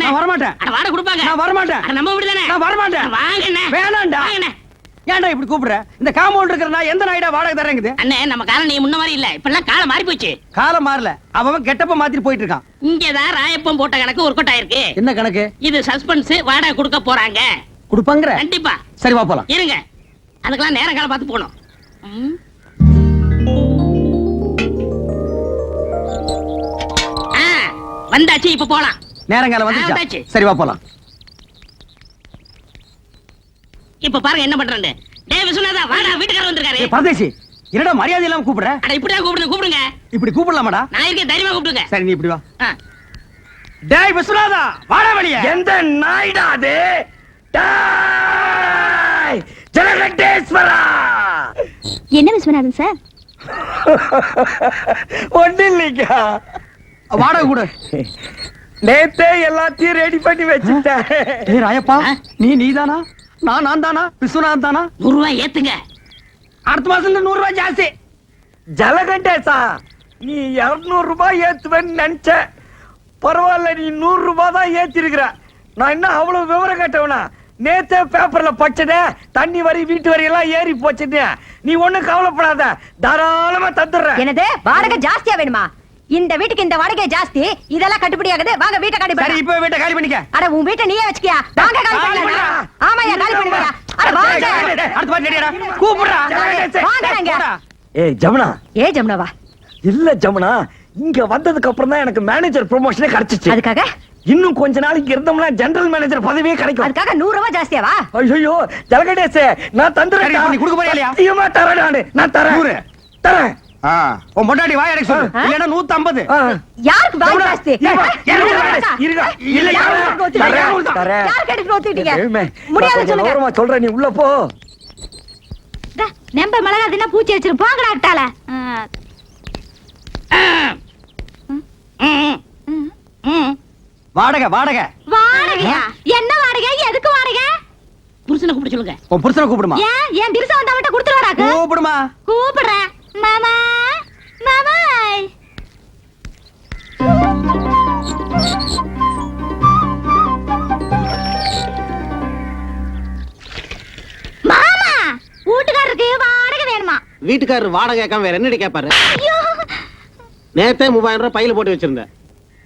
நான் வரமாட்டேன். வாடகை கொடுப்பாங்க. நான் வரமாட்டேன். நம்ம வீடு தானே. நான் வரமாட்டேன். வாங்கண்ணே. வேணாம்டா. வாங்கண்ணே. ஏன்டா இப்படி கூப்பிடுற? இந்த காம்பவுண்ட் இருக்கிற நான் எந்த நாயிடா வாடகை தரேங்குது? அண்ணே, நம்ம காலம் நீ முன்ன மாதிரி இல்ல. இப்பெல்லாம் காலம் மாறி போச்சு. காலம் மாறல, அவன் கெட்டப்ப மாத்திட்டு போயிட்டு இருக்கான். இங்கதான் ராயப்பம் போட்ட கணக்கு ஒர்க் அவுட் ஆயிருக்கு. என்ன கணக்கு? இது சஸ்பென்ஸ். வாடகை கொடுக்க போறாங்க. கொடுப்பாங்கற? கண்டிப்பா. சரி வா போலாம். இருங்க, அதுக்கெல்லாம் நேரம் காலம் பார்த்து போகணும். வந்தாச்சு இப்ப போலாம். நேரங்காலம் வந்தாச்சு. வந்துச்சு. சரி வா போலாம். இப்ப பாருங்க என்ன பண்றேன்னு. டேய் விஸ்வநாதா வாடா, வீட்டுக்காரர் வந்திருக்காரு. பரதேசி என்னடா மரியாதை இல்லாம கூப்பிடுற? அட இப்படிதான் கூப்பிடுங்க. இப்படி கூப்பிடலாமாடா? நான் இருக்கேன், தைரியமா கூப்பிடுங்க. சரி நீ இப்படி வா. ஆ. டேய் விஸ்வநாதா வாடா வெளிய. எந்த நாய்டா அது? டேய் ஜலகண்டேஸ்வரா! என்ன விஸ்வநாதன் சார்? ஒண்ணு இல்லைங்க. வாடகை கூட. நேத்தே எல்லாத்தையும் ரெடி பண்ணி வச்சுட்டேன். ஏய் ராயப்பா, நீதானா? நான் தானா? விஸ்வநாதன் தானா? 100 ரூபாய் ஏத்துங்க. அடுத்த மாசம் 100 ரூபாய் ஜாஸ்தி. ஜலகண்டேசா, நீ 200 ரூபாய் ஏத்துவேன்னு நினைச்ச. பரவாயில்ல, நீ 100 ரூபாய் தான் ஏத்திருக்கிற. நான் என்ன அவ்வளவு விவரம் கேட்டவனா? நேத்தே பேப்பர்ல படிச்சதே, தண்ணி வரி வீட்டு வரி எல்லாம் ஏறி போச்சுன்னு. நீ ஒண்ணும் கவலைப்படாத, தாராளமா தந்துடுறேன். என்னது வாடகை ஜாஸ்தியா வேணுமா? இந்த வீட்டுக்கு இந்த வாடகை ஜாஸ்தி. இதெல்லாம் கட்டுப்படி ஆகுது. வாங்க வீட்டை காலி சரி பண்ணு. இப்போ வீட்டை காலி பண்ணிக்க. அட உன் வீட்டை நீயே வச்சுக்கியா? வாங்க காலி பண்ணு. ஆமாயா காலி பண்ணுங்க. அட வாங்க. அடுத்த பாட்டு ரெடியாடா. கூப்பிடுறா. வாங்கங்க. ஏய் ஜமுனா. ஏ ஜமுனாவா? இல்ல ஜமுனா, இங்க வந்ததுக்கு அப்புறம் தான் எனக்கு மேனேஜர் ப்ரமோஷனே கிடைச்சிச்சு. அதுக்காக இன்னும் கொஞ்ச நாளைக்கு இருந்தோம்னா ஜெனரல் மேனேஜர் பதவியே கிடைக்கும். அதுக்காக 100 ரூபாய் ஜாஸ்தியாவா? ஐயோ ஜலகண்டேசே, நான் தந்துறேன். சரி, நீ கொடுக்க போறியா இல்லையா? சத்தியமா தரேன். நான் தரேன். 100 தரேன். உன் பொண்டாட்டி வாய் அடைக்க சொல்லு. இல்லைன்னா 150. யாருக்கு வாய் ஜாஸ்தி? இருங்க. இல்ல தரேன். யார் கேட்டு ஒத்துக்கிட்டீங்க? எழுமே. முடியாது நான் சொல்லுங்க. ஓரமா சொல்றேன், நீ உள்ள போ. நம்ப மிளகா தின்னா பூச்சி வச்சிரு போங்கடா அட்டால. வாடகை வாடகை. வாடகையா? என்ன வாடகை? எதுக்கு வாடகை? புருஷனை கூப்பிட சொல்லுங்க. உன் புருஷனை கூப்பிடுமா? ஏன் என் திருச வந்தா மட்டும் கொடுத்துருவாராக்கு? கூப்பிடுமா? கூப்பிடுறேன். மாமா மாமா. மாமா வீட்டுக்காரருக்கு வாடகை வேணுமா? வீட்டுக்காரர் வாடகை கேட்காம வேற என்னடி கேட்பாரு? ஐயோ நேத்தே 3000 ரூபாய் பையில போட்டு வச்சிருந்தேன்.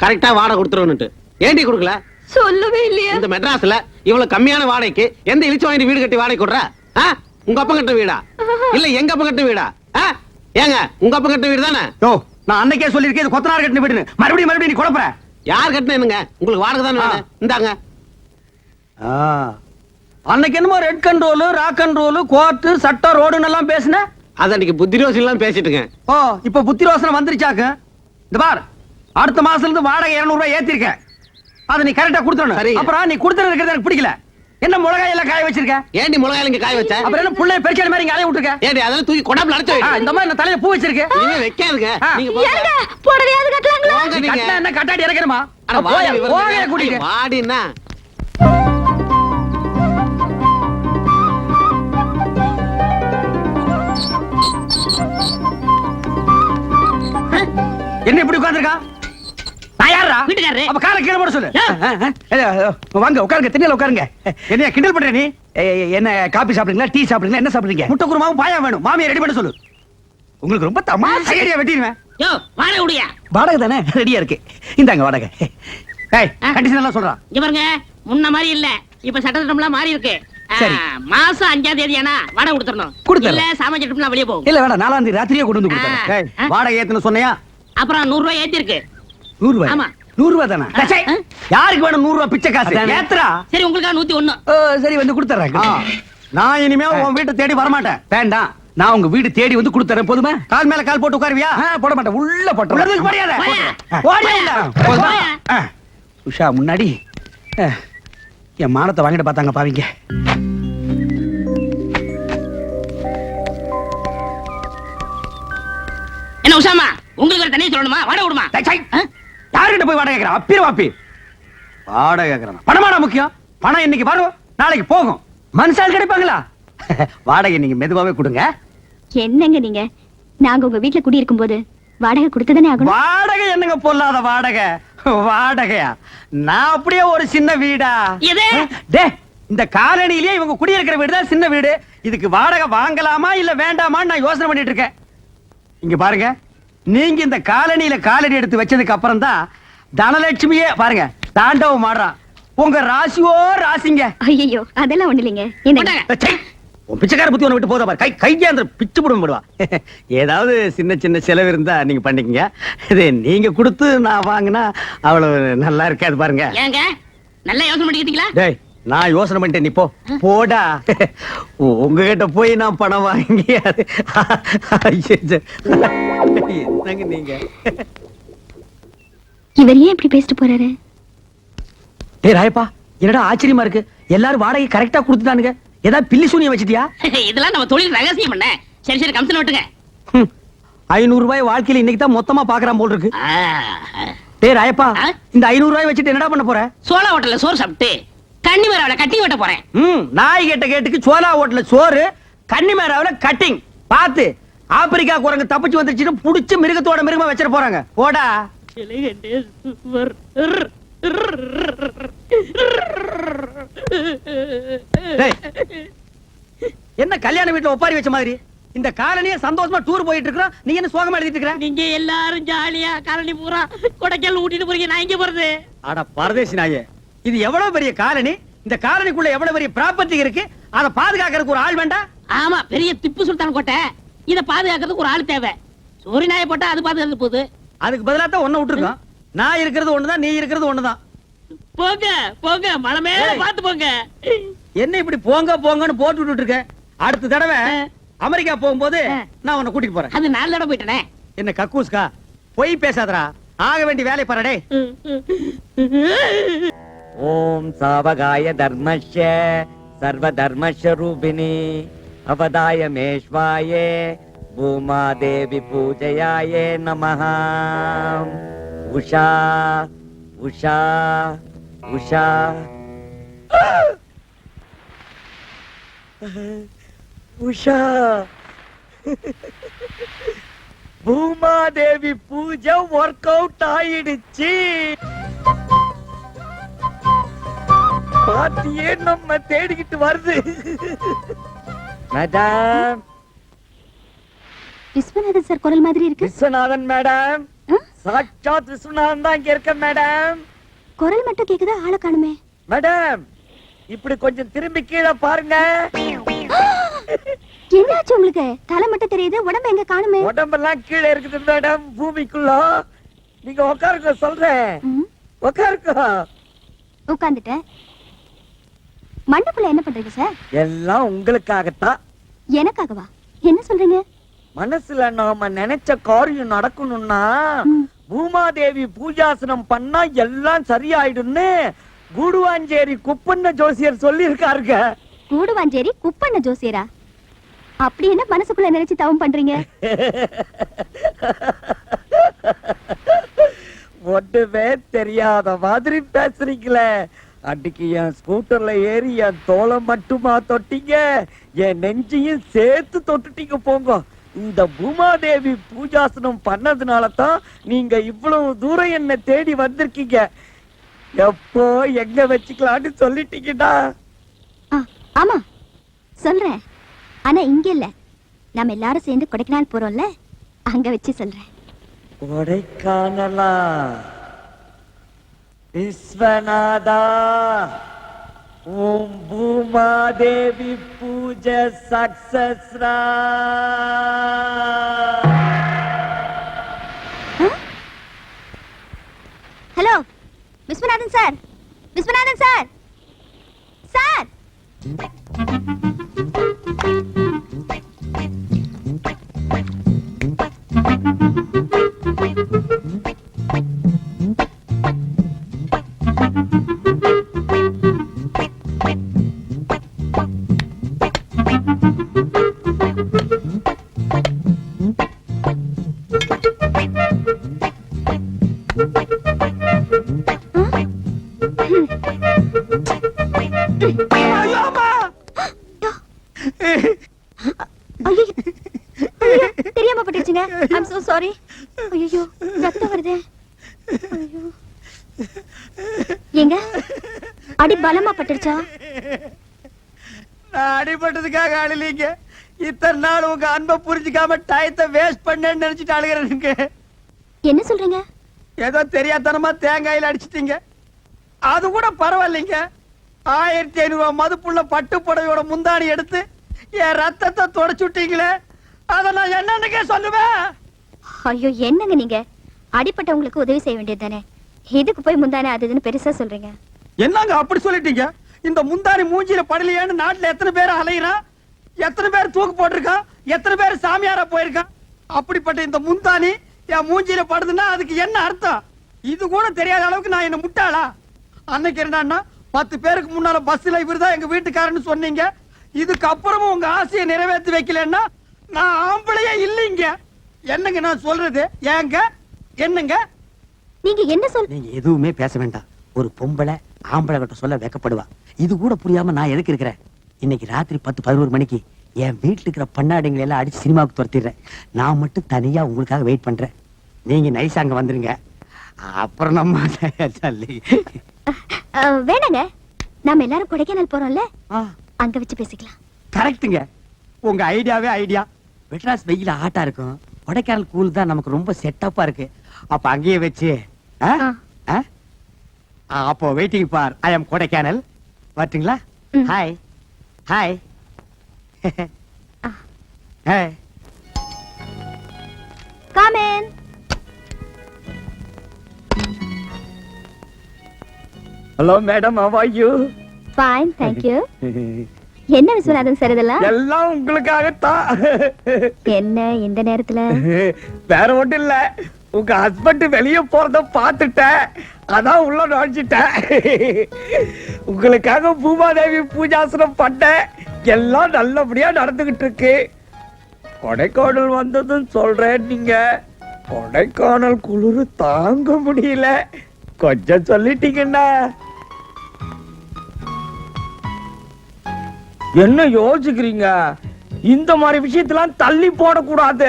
கரெக்டா வாடகை கொடுத்துருவனுட்டு. ஏண்டி கொடுக்கல? சொல்லவே இல்லையா? இந்த மெட்ராஸ்ல இவ்வளவு கம்மியான வாடகைக்கு எந்த இழிச்சு வாங்கி வீடு கட்டி வாடகை கொடுற? உங்க அப்பா கட்ட வீடா இல்ல எங்க அப்பா கட்ட வீடா? ஏங்க உங்க அப்பா கட்ட வீடு தானே? யோ நான் அன்னைக்கே சொல்லிருக்கேன், இது கொத்தனார் கட்டின வீடுன்னு. மறுபடியும் நீ குழப்பற. யார் கட்டினேனுங்க? உங்களுக்கு வாடகை தானே வேணும். இந்தாங்க. அன்னைக்கு என்னமோ red control, rock control, court, சட்டம், ரோடுன்னு எல்லாம் பேசுன. அது அன்னைக்கு புத்தி ரோசி எல்லாம் பேசிட்டுங்க. ஓ இப்ப புத்தி ரோசனை வந்துருச்சாக்கு. இந்த பார், அடுத்த மாசத்துல இருந்து வாடகை 200 ரூபாய் ஏத்திருக்க. அதை நீ கரெக்டா கொடுத்துடணும். சரி. அப்புறம் நீ கொடுத்துறது இருக்கிறது எனக்கு பிடிக்கல. என்ன மிளகாய் எல்லாம் காய வச்சிருக்க? ஏண்டி மிளகாய் இங்க காய வச்ச? அப்புறம் என்ன புள்ளைய பெருச்சாடி மாதிரி இங்க அலைய விட்டுருக்க? ஏண்டி அதெல்லாம் தூக்கி கொடாப்ல அடைச்சு வை. இந்த மாதிரி நான் தலையில பூ வச்சிருக்கு. இனிமே வைக்காதுங்க. நீங்க போங்க. ஏங்க புடவையாவது கட்டலாங்களா? போங்க நீங்க. கட்டினா என்ன கட்டாடி இறக்கணுமா? அட வாடி போங்க கூட்டிட்டு. வாடினா என்ன இப்படி உட்கார்ந்திருக்கா? நான் யாரா? வீட்டுக்காரரு. அப்ப காலை கீழே போட சொல்லு. யா. வாங்க உட்காருங்க, திண்ணையில உட்காருங்க. என்ன கிண்டல் பண்ற நீ? என்ன காபி சாப்பிடுறீங்களா, டீ சாப்பிடுறீங்களா, என்ன சாப்பிடுறீங்க? முட்டை குருமாவும் பாயா வேணும். மாமியை ரெடி பண்ண சொல்லு. உங்களுக்கு ரொம்ப தமாஷா ஏரியா வெட்டிடுவேன். யோ வாடகை உடையா? வாடகை தானே ரெடியா இருக்கு. இந்தாங்க வாடகை. ஏய் கண்டிஷன் எல்லாம் சொல்றா. இங்க பாருங்க, முன்ன மாதிரி இல்ல. இப்ப சட்டத்திட்டம்லாம் மாறி இருக்கு. சரி. மாசம் 5ஆம் தேதி ஆனா வாடகை கொடுத்துறணும். கொடுத்துறேன். இல்ல சாமான் சட்டம்லாம் வெளியே போகும். இல்ல வேணாம், 4ஆம் தேதி ராத்திரியே கொண்டு வந்து கொடுத்துறேன். ஏய் வாடகை ஏத்துன சொன்னையா? அப்புறம் 100 ரூபாய் ஏத்தி இருக்கு. 100 ரூபாய். ஆமா. 100 ரூபாய் தானே? ஆ. யாருக்கு வேணும் 100 ரூபாய் பிச்சை காசு? ஏத்துறா. சரி உங்களுக்கா 101. சரி வந்து கொடுத்துறேன். நான் இனிமே உன் வீட்டை தேடி வர மாட்டேன். வேண்டாம், நான் உங்க வீடு தேடி வந்து கொடுத்துறேன். போதுமா? கால் மேல கால் போட்டு உட்காருவியா? போட மாட்டேன். உள்ள போட்டு உள்ளதுக்கு படியாத. ஓடியா. போதுமா? உஷா முன்னாடி என் மானத்தை வாங்கிட்டு பார்த்தாங்க பாவீங்க. என்ன உஷாமா, உங்களுக்கு ஒரு தனியா சொல்லணுமா? வாடகை விடுமா? யாருகிட்ட போய் வாடகை கேட்கறான்? அப்பிர வாப்பி வாடகை கேட்கறான். பணமாடா முக்கியம்? பணம் இன்னைக்கு வரும், நாளைக்கு போகும். மனுஷால் கிடைப்பாங்களா? வாடகை நீங்க மெதுவாவே கொடுங்க. என்னங்க நீங்க? நாங்க உங்க வீட்டுல குடியிருக்கும் போது வாடகை கொடுத்ததானே ஆகணும். வாடகை என்னங்க பொல்லாத வாடகை? வாடகையா? நான் அப்படியே ஒரு சின்ன வீடா? எது? டே, இந்த காலனிலேயே இவங்க குடியிருக்கிற வீடு தான் சின்ன வீடு. இதுக்கு வாடகை வாங்கலாமா இல்ல வேண்டாமான்னு நான் யோசனை பண்ணிட்டு இருக்கேன். இங்க பாருங்க, நீங்க இந்த காலனியில காலடி எடுத்து வச்சதுக்கு அப்புறம் தான் தனலட்சுமியே பாருங்க தாண்டவம் ஆடுறா. உங்க ராசியோ ராசிங்க. ஐயோ அதெல்லாம் ஒண்ணு இல்லைங்க. என்னங்க? ச்சே, உன் பிச்சைக்கார புத்தி ஒண்ணு விட்டு போதா பாரு. கைக்கே அந்த பிச்சு போடுவா. ஏதாவது சின்ன சின்ன செலவு இருந்தா நீங்க பண்ணிக்கங்க. இது நீங்க கொடுத்து நான் வாங்கினா அவ்வளவு நல்லா இருக்காது பாருங்க. ஏங்க நல்லா யோசனை பண்ணிக்கிட்டீங்களா? டேய் நான் யோசனை பண்ணிட்டேன், நீ போ போடா. உங்ககிட்ட போய் நான் பணம் வாங்கி என்னங்க நீங்க இவர் ஏன் இப்படி பேசிட்டு போறாரு? டேய் ராயப்பா, என்னடா ஆச்சரியமா இருக்கு, எல்லாரும் வாடகை கரெக்டா கொடுத்துட்டானுங்க. ஏதாவது பில்லி சூனியம் வச்சிட்டியா? இதெல்லாம் நம்ம தொழில் ரகசியம் பண்ண. சரி சரி கம்சன் விட்டுங்க. 500 ரூபாய் வாழ்க்கையில இன்னைக்கு தான் மொத்தமா பாக்குறான் போல் இருக்கு. ஆ, டேய் ராயப்பா, ஆ? இந்த 500 ரூபாய் வச்சுட்டு என்னடா பண்ண போற? சோளா ஹோட்டல்ல சோறு சாப்பிட்டு கண்ணி மரவளை கட்டி வெட்ட போறேன். நாய் கேட்ட கேட்டுக்கு சோலா ஹோட்டல்ல சோறு, கன்னிமேராவுல கட்டிங். பாத்து ஆப்பிரிக்கா குரங்கு தப்பிச்சு வந்துருச்சுன்னு புடிச்சு மிருகத்தோட மிருகமா வச்சிட போறாங்க. போடா. டேய், என்ன கல்யாண வீட்டுல ஒப்பாரி வச்ச மாதிரி இந்த காலனியே சந்தோஷமா டூர் போயிட்டு இருக்கோம், நீ என்ன சோகமா எழுதிட்டு இருக்கற? நீங்க எல்லாரும் ஜாலியா காலனி பூரா கொடைக்கால் ஊட்டிட்டு போறீங்க, நான் இங்க போறது. அட பரதேசி நாயே, இது எவ்வளவு பெரிய காலனி, இந்த காலனிக்குள்ள எவ்வளவு பெரிய ப்ராப்பர்ட்டி இருக்கு, அத பாதுகாக்கிறதுக்கு ஒரு ஆள் வேண்டாம்? ஆமா, பெரிய திப்பு சுல்தான் கோட்டை, இத பாதுகாக்கிறதுக்கு ஒரு ஆள் தேவை. சோரி நாயை போட்டா அது பாதுகாத்து போகுது. அதுக்கு பதிலா தான் ஒண்ணு விட்டுருக்கோம். நான் இருக்கிறது ஒண்ணுதான், நீ இருக்கிறது ஒண்ணுதான். போங்க போங்க, மலை மேல பாத்து போங்க. என்ன இப்படி போங்க போங்கன்னு போட்டு விட்டுட்டு இருக்க? அடுத்த தடவை அமெரிக்கா போகும்போது நான் உன்னை கூட்டிட்டு போறேன். அது 4 தடவை போயிட்டனே. என்ன கக்கூஸ்கா, பொய் பேசாதடா, ஆக வேண்டிய வேலை பாருடே. ஓம் சாவகாய தர்மஸ்ய சர்வ தர்மஸ்வரூபிணி அவதாய மேஷ்வாயே பூமா தேவி பூஜையாயே நமஹ. உஷா உஷா உஷா உஷா பூமாதேவி பூஜை ஒர்க் அவுட் ஆயிடுச்சு. பாத்தியே நம்ம தேடிக்கிட்டு வருது. மேடம், விஸ்வநாதன் சார் குரல் மாதிரி இருக்கு. விஸ்வநாதன் மேடம், சாட்சாத் விஸ்வநாதன் தான் இங்க இருக்க மேடம். குரல் மட்டும் கேக்குதா, ஆளை காணுமே. மேடம், இப்படி கொஞ்சம் திரும்பி கீழே பாருங்க. என்னாச்சு உங்களுக்கு? தலை மட்டும் தெரியுது, உடம்பு எங்க காணுமே? உடம்பெல்லாம் கீழே இருக்குது மேடம், பூமிக்குள்ள. நீங்க உட்காருங்க, சொல்றேன். உட்காருங்க. உட்கார்ந்துட்டேன். மண்டபுள்ள என்ன பண்றீங்க சார்? எல்லாம் உங்களுக்காகத்தான். எனக்காகவா? என்ன சொல்றீங்க? மனசுல நாம நினைச்ச காரியம் நடக்கணும்னா பூமாதேவி பூஜாசனம் பண்ணா எல்லாம் சரியாயிடும்னு கூடுவாஞ்சேரி குப்பண்ண ஜோசியர் சொல்லி இருக்காருங்க. கூடுவாஞ்சேரி குப்பண்ண ஜோசியரா? அப்படி என்ன மனசுக்குள்ள நினைச்சு தவம் பண்றீங்க? ஒண்ணுமே தெரியாத மாதிரி பேசுறீங்களே. அன்னைக்கு என் ஸ்கூட்டர்ல ஏறி என் தோலை மட்டுமா தொட்டீங்க, என் நெஞ்சையும் சேர்த்து தொட்டுட்டீங்க. போங்க, இந்த பூமாதேவி பூஜாசனம் பண்ணதுனால தான் நீங்க இவ்வளவு தூரம் என்ன தேடி வந்திருக்கீங்க. எப்போ எங்க வச்சுக்கலான்னு சொல்லிட்டீங்கடா. ஆமா சொல்றேன், ஆனா இங்க இல்ல, நம்ம எல்லாரும் சேர்ந்து கொடைக்கானல் போறோம்ல, அங்க வச்சு சொல்றேன். கொடைக்கானலா? விஸ்வநாதா, ஓம் பூமாதேவி பூஜை சக்சஸ்ரா. Hello Viswanathan sir, Viswanathan sir, sir. தெரியாம பட்டுச்சுங்க. I'm so sorry. ஐயோ, ரத்தம் வருதே. ஐயோ, ஏங்க அடி பலமா பட்டுச்சா? நான் அடிபட்டதுக்காக அழலீங்க. இத்தனை நாள் உங்க அன்பை புரிஞ்சுக்காம டயத்தை வேஸ்ட் பண்ணேன்னு நினைச்சிட்டு அழுகிறேனுங்க. என்ன சொல்றீங்க? ஏதோ தெரியாதனமா தேங்காயில அடிச்சிட்டீங்க. அது கூட பரவாயில்லைங்க. 1500 ரூபாய் மதிப்புள்ள பட்டு புடவையோட முந்தாணி எடுத்து என் ரத்தத்தை தொடச்சு விட்டீங்களே, அத நான் என்னன்னுக்கே சொல்லுவேன். ஐயோ என்னங்க நீங்க அடிப்பட்டவங்களுக்கு உதவி செய்ய வேண்டியது தானே, இதுக்கு போய் முந்தானே அது இதுன்னு பெருசா சொல்றீங்க. என்னங்க அப்படி சொல்லிட்டீங்க? இந்த முந்தானி மூஞ்சில படலையேன்னு நாட்டுல எத்தனை பேர் அலையிறான், எத்தனை பேர் தூக்கு போட்டிருக்கான், எத்தனை பேர் சாமியாரா போயிருக்கான். அப்படிப்பட்ட இந்த முந்தானி என் மூஞ்சில படுதுன்னா அதுக்கு என்ன அர்த்தம்? இது கூட தெரியாத அளவுக்கு நான் என்ன முட்டாளா? அன்னைக்கு என்னன்னா 10 பேருக்கு முன்னால பஸ்ல இவர்தான் எங்க வீட்டுக்காரன்னு சொன்னீங்க. இதுக்கு அப்புறமும் உங்க ஆசையை நிறைவேற்றி வைக்கலன்னா நான் ஆம்பளையே இல்லைங்க. என்னங்க நான் சொல்றது? ஏங்க என்னங்க நீங்க என்ன சொல் நீங்க எதுவுமே பேச வேண்டாம். ஒரு பொம்பளை ஆம்பளை கிட்ட சொல்ல வெக்கப்படுவா. இது கூட புரியாம நான் எதுக்கு இருக்கிறேன்? இன்னைக்கு ராத்திரி 10-11 மணிக்கு என் வீட்டுல இருக்கிற பண்ணாடிங்களை எல்லாம் அடிச்சு சினிமாவுக்கு துரத்திடுறேன். நான் மட்டும் தனியா உங்களுக்காக வெயிட் பண்றேன். நீங்க நைஸ் அங்க வந்துருங்க. அப்புறம் நம்ம சொல்லி வேணாங்க, நாம எல்லாரும் கொடைக்கானல் போறோம்ல, அங்க வச்சு பேசிக்கலாம். கரெக்ட்டுங்க. உங்க ஐடியாவே ஐடியா. மெட்ராஸ் வெயில ஆட்டா இருக்கும், கொடைக்கானல் கூல் தான் நமக்கு ரொம்ப செட்டப்பா இருக்கு. அப்ப அங்கேயே வச்சு அப்போ வெயிட்டிங் ஃபார் ஐ அம் கொடைக்கானல். வரட்டுங்களா? Hi hi hi. Come in. Hello madam, how are you? Fine, thank you. என்ன விஸ்வநாதன் சார் இதெல்லாம்? எல்லாம் உங்களுக்காகத்தான். என்ன இந்த நேரத்துல? வேற ஒண்ணும் இல்ல, உங்க ஹஸ்பண்ட் வெளிய போறத பாத்துட்டேன், அதான் உள்ள நுழைஞ்சிட்டேன். உங்களுக்காக பூமாதேவி பூஜாசனம் பண்ணேன், எல்லாம் நல்லபடியா நடந்துகிட்டு இருக்கு. கொடைக்கானல் வந்ததும் சொல்றேன், நீங்க கொடைக்கானல் குளிர் தாங்க முடியல, கொஞ்சம் சொல்லிட்டீங்கன்னா. என்ன யோசிக்கிறீங்க? இந்த மாதிரி விஷயத்தெல்லாம் தள்ளி போடக்கூடாது.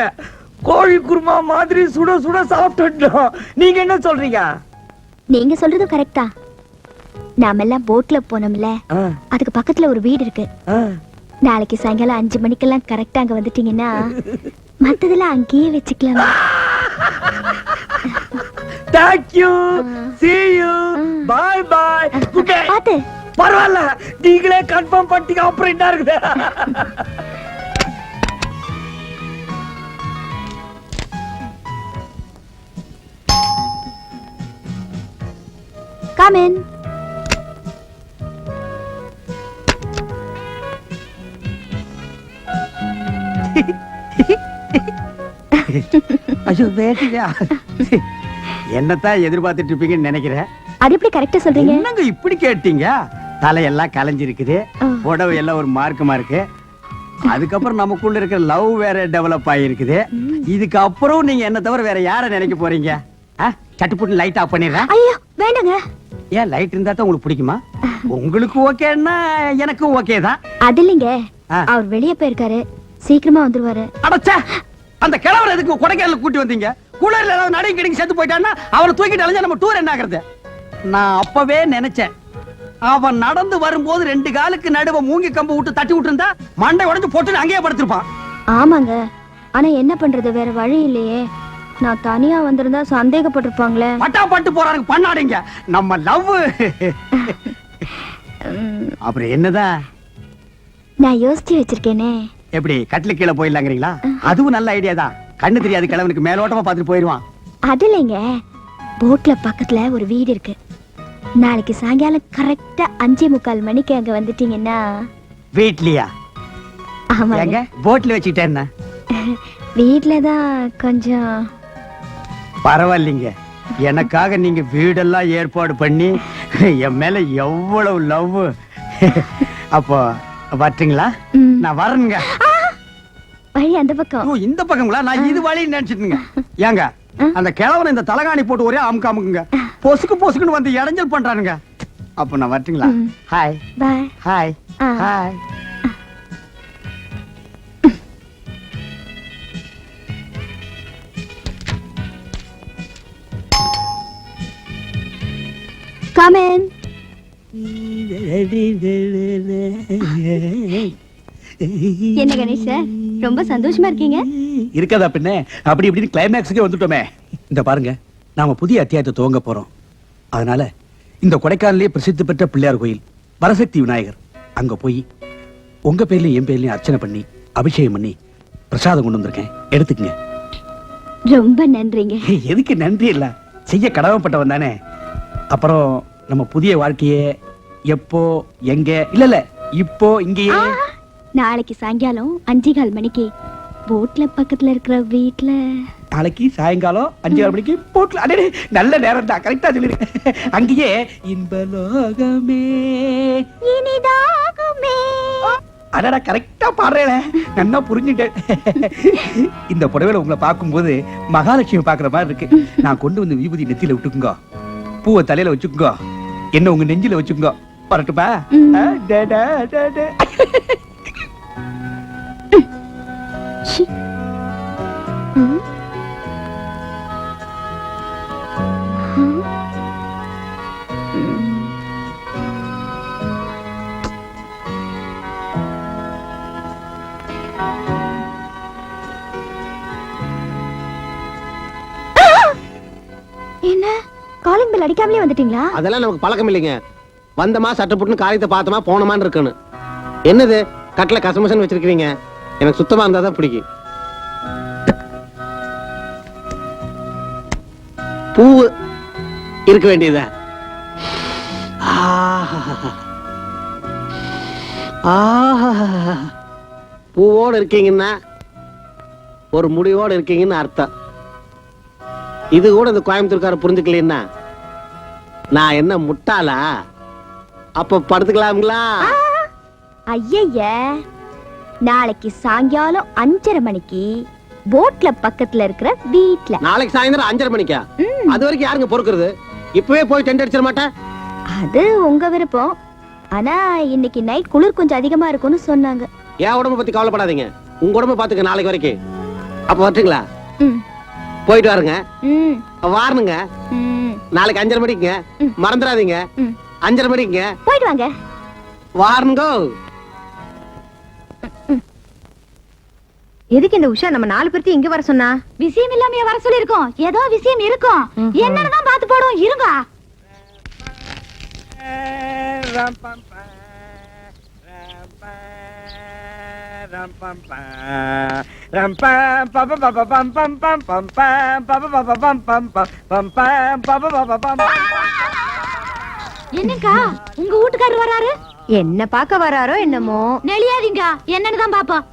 கோழி குருமா மாதிரி சுட சுட சாப்பிட்டுட்டோம். நீங்க என்ன சொல்றீங்க? நீங்க சொல்றதும் கரெக்டா. நாம எல்லாம் போட்ல போனோம்ல, அதுக்கு பக்கத்துல ஒரு வீடு இருக்கு. நாளைக்கு சாயங்காலம் 5 மணிக்கெல்லாம் கரெக்டா அங்க வந்துட்டீங்கன்னா மத்ததெல்லாம் அங்கேயே வச்சுக்கலாம். Thank you. See you. Bye bye. Okay. பாத்து பரவாயில்ல, நீங்களே கன்ஃபார்ம் பண்ணிட்டீங்க. அப்புறம் என்ன இருக்குது? Come in. ஐயோ வேட்டியா, என்னத்தான் எதிர்பார்த்துட்டு இருப்பீங்கன்னு நினைக்கிறேன். அது எப்படி கரெக்டா சொல்றீங்க? என்னங்க இப்படி கேட்டீங்க? தலையெல்லாம் கலைஞ்சிருக்குது, புடவை எல்லாம் ஒரு மார்க்கமா இருக்கு. அதுக்கப்புறம் நமக்குள்ள இருக்கிற லவ் வேற டெவலப் ஆகிருக்குது. இதுக்கு அப்புறம் நீங்க என்ன தவிர வேற யார நினைக்க போறீங்க? சட்டுப்புட்டு லைட் ஆஃப் பண்ணிடுறேன். ஐயோ வேண்டாங்க. ஏன் லைட் இருந்தா தான் உங்களுக்கு பிடிக்குமா? உங்களுக்கு ஓகேன்னா எனக்கும் ஓகே தான். அது இல்லைங்க, அவர் வெளியே போயிருக்காரு, சீக்கிரமா வந்துருவாரு. அடச்சே, அந்த கிழவர் எதுக்கு கொடைக்கானல் கூட்டி வந்தீங்க? குளர்ல ஏதாவது நடையும் கிடைக்கு செத்து போயிட்டான்னா அவனை தூக்கிட்டு அலைஞ்சா நம்ம டூர் என்ன ஆகுறது? நான் அப்பவே நினைச்சேன், அவன் நடந்து வரும்போது 2 காலுக்கு நடுவ மூங்கி கம்பு விட்டு தட்டி விட்டு இருந்தா மண்டை உடைஞ்சு போட்டு அங்கேயே படுத்திருப்பான். ஆமாங்க, ஆனா என்ன பண்றது, வேற வழி இல்லையே. நான் தனியா வந்திருந்தா சந்தேகப்பட்டிருப்பாங்களே. பட்டா பட்டு போறாங்க பண்ணாடிங்க நம்ம லவ். அப்புறம் என்னதான் நான் யோசிச்சு வச்சிருக்கேனே. எப்படி கட்டில கீழே போயிடலாங்கிறீங்களா? அதுவும் நல்ல ஐடியா தான். கண்ணு தெரியாது கிழவனுக்கு மேலோட்டமா பார்த்துட்டு போயிடுவான். அது இல்லைங்க, போட்ல பக்கத்துல ஒரு வீடு இருக்கு. நாளைக்கு சாயங்காலம் கரெக்டா 5:45 மணிக்கு அங்க வந்துட்டீங்கன்னா. வீட்லயா? ஆமாங்க. போட்ல வச்சுக்கிட்டேன். வீட்லதான் கொஞ்சம். பரவாயில்லைங்க, எனக்காக நீங்க வீடெல்லாம் ஏற்பாடு பண்ணி என் மேல எவ்வளவு லவ். அப்போ வரட்டுங்களா? நான் வரணுங்க. வழி அந்த பக்கம். இந்த பக்கங்களா? நான் இது வழி நினைச்சிட்டுங்க. ஏங்க அந்த கிழவனை இந்த தலகாணி போட்டு ஒரே அமுக்கு அமுக்குங்க, பொசுக்கு பொசுக்குன்னு வந்து இடைஞ்சல் பண்றானுங்க. அப்ப நான் வரட்டுங்களா? Hi bye. Hi hi. Come in. என்ன கணேஷ் சார், ரொம்ப சந்தோஷமா இருக்கீங்க? இருக்காதா பின்ன, அப்படி இப்படின்னு கிளைமேக்ஸுக்கே வந்துட்டோமே. இந்த பாருங்க, நாம புதிய அத்தியாயத்தை துவங்க போறோம். அதனால இந்த கொடைக்கானலே பிரசித்தி பெற்ற பிள்ளையார் கோயில் வரசக்தி விநாயகர் அங்க போய் உங்க பேர்லயும் என் பேர்லயும் அர்ச்சனை பண்ணி அபிஷேகம் பண்ணி பிரசாதம் கொண்டு வந்திருக்கேன், எடுத்துக்கங்க. ரொம்ப நன்றிங்க. எதுக்கு நன்றி இல்ல, செய்ய கடமைப்பட்டவன் தானே. அப்புறம் நம்ம புதிய வாழ்க்கையே எப்போ எங்க இல்ல இப்போ இங்கேயே. நாளைக்கு சாயங்காலம் 5:15 மணிக்கு போட்ல பக்கத்துல இருக்கிற வீட்ல. நாளைக்கு சாயங்காலம் 5:15 மணிக்கு போட்ல. அடே நல்ல நேரம் தான், கரெக்டா சொல்லிருக்கேன். அங்கேயே இன்பலோகமே இனிதாகுமே. அடடா கரெக்டா பாடுறேன், நல்லா புரிஞ்சுட்டேன். இந்த புடவையில உங்களை பார்க்கும்போது மகாலட்சுமி பாக்குற மாதிரி இருக்கு. நான் கொண்டு வந்து விபூதி நெத்தியில விட்டுக்குங்க, பூவை தலையில வச்சுக்குங்க, என்ன உங்க நெஞ்சில வச்சுக்குங்க. வரட்டுமா? என்ன காலிங் பெல் அடிக்காமலே வந்துட்டீங்களா? அதெல்லாம் நமக்கு பழக்கம் இல்லைங்க. வந்தமா சட்டை போட்டு காரியத்தை பார்த்தமா போனமான்னு இருக்கணும். என்னது கட்டில கசமசன்னு வச்சிருக்கீங்க? எனக்கு சுத்தமா இருந்தாதான் பிடிக்கும். பூ இருக்க வேண்டியதா? பூவோட இருக்கீங்கன்னா ஒரு முடிவோட இருக்கீங்கன்னு அர்த்தம். இது கூட இந்த கோயம்புத்தூர்கார புரிஞ்சுக்கலன்னா நான் என்ன முட்டாளா? அப்ப படுத்துக்கலாம்ங்களா? ஐய, நாளைக்கு சாயங்காலம் 5:30 மணிக்கு போட்ல பக்கத்துல இருக்கிற வீட்ல. நாளைக்கு சாயந்தரம் 5:30 மணிக்கா? அது வரைக்கும் யாருங்க பொறுக்கிறது? இப்பவே போய் டென்ட் அடிச்சிட மாட்டேன். அது உங்க விருப்பம். ஆனா இன்னைக்கு நைட் குளிர் கொஞ்சம் அதிகமா இருக்கும்னு சொன்னாங்க. என் உடம்ப பத்தி கவலைப்படாதீங்க, உங்க உடம்ப பாத்துக்க நாளைக்கு வரைக்கும். அப்ப வரட்டுங்களா? ம். போயிட்டு வாருங்க. ம். வாரணுங்க. ம். நாளைக்கு 5:30 மணிக்குங்க. மறந்துடாதீங்க. 5:30 மணிக்குங்க. போயிட்டு வாங்க. வாருங்க. எதுக்கு இந்த உஷா நம்ம 4 பேர்த்தையும் இங்க வர சொன்னா? விஷயம் இல்லாம வர சொல்லி இருக்கோம். ஏதோ விஷயம் இருக்கும். என்னன்னு பாத்து போடுவோம். இருங்க. என்னக்கா உங்க வீட்டுக்காரர் வராரு? என்ன பார்க்க வராரோ என்னமோ. நெளியாதீங்க, என்னன்னு தான் பாப்போம்.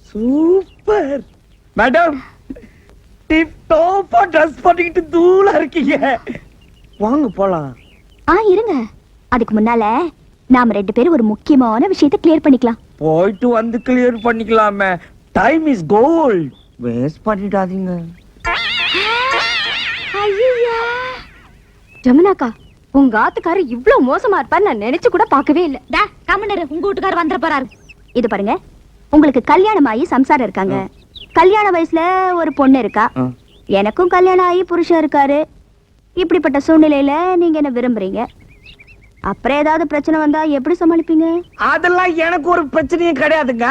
சூப்பர் மேடம், டிப் டாப்பா ட்ரெஸ் பண்ணிக்கிட்டு தூளா இருக்கீங்க. வாங்க போலாம். இருங்க, அதுக்கு முன்னால நாம 2 பேரும் ஒரு முக்கியமான விஷயத்தை கிளியர் பண்ணிக்கலாம். போயிட்டு வந்து கிளியர் பண்ணிக்கலாமே. டைம் இஸ் கோல்ட், வேஸ்ட் பண்ணிடாதீங்க. ஐயா, ஜமுனாக்கா, உங்க ஆத்துக்காரு இவ்ளோ மோசமா இருப்பாரு நான் நினைச்சு கூட பார்க்கவே இல்ல. டா கமண்டர், உங்க வீட்டுக்காரர் வந்துற போறாரு. இது பாருங்க, உங்களுக்கு கல்யாணம் ஆகி சம்சாரம் இருக்காங்க. கல்யாண வயசுல ஒரு பொண்ணு இருக்கா. எனக்கும் கல்யாணம் ஆகி புருஷன் இருக்காரு. இப்படிப்பட்ட சூழ்நிலையில நீங்க என்ன விரும்புறீங்க? அப்புறம் ஏதாவது பிரச்சனை வந்தா எப்படி சமாளிப்பீங்க? அதெல்லாம் எனக்கு ஒரு பிரச்சனையும் கிடையாதுங்க.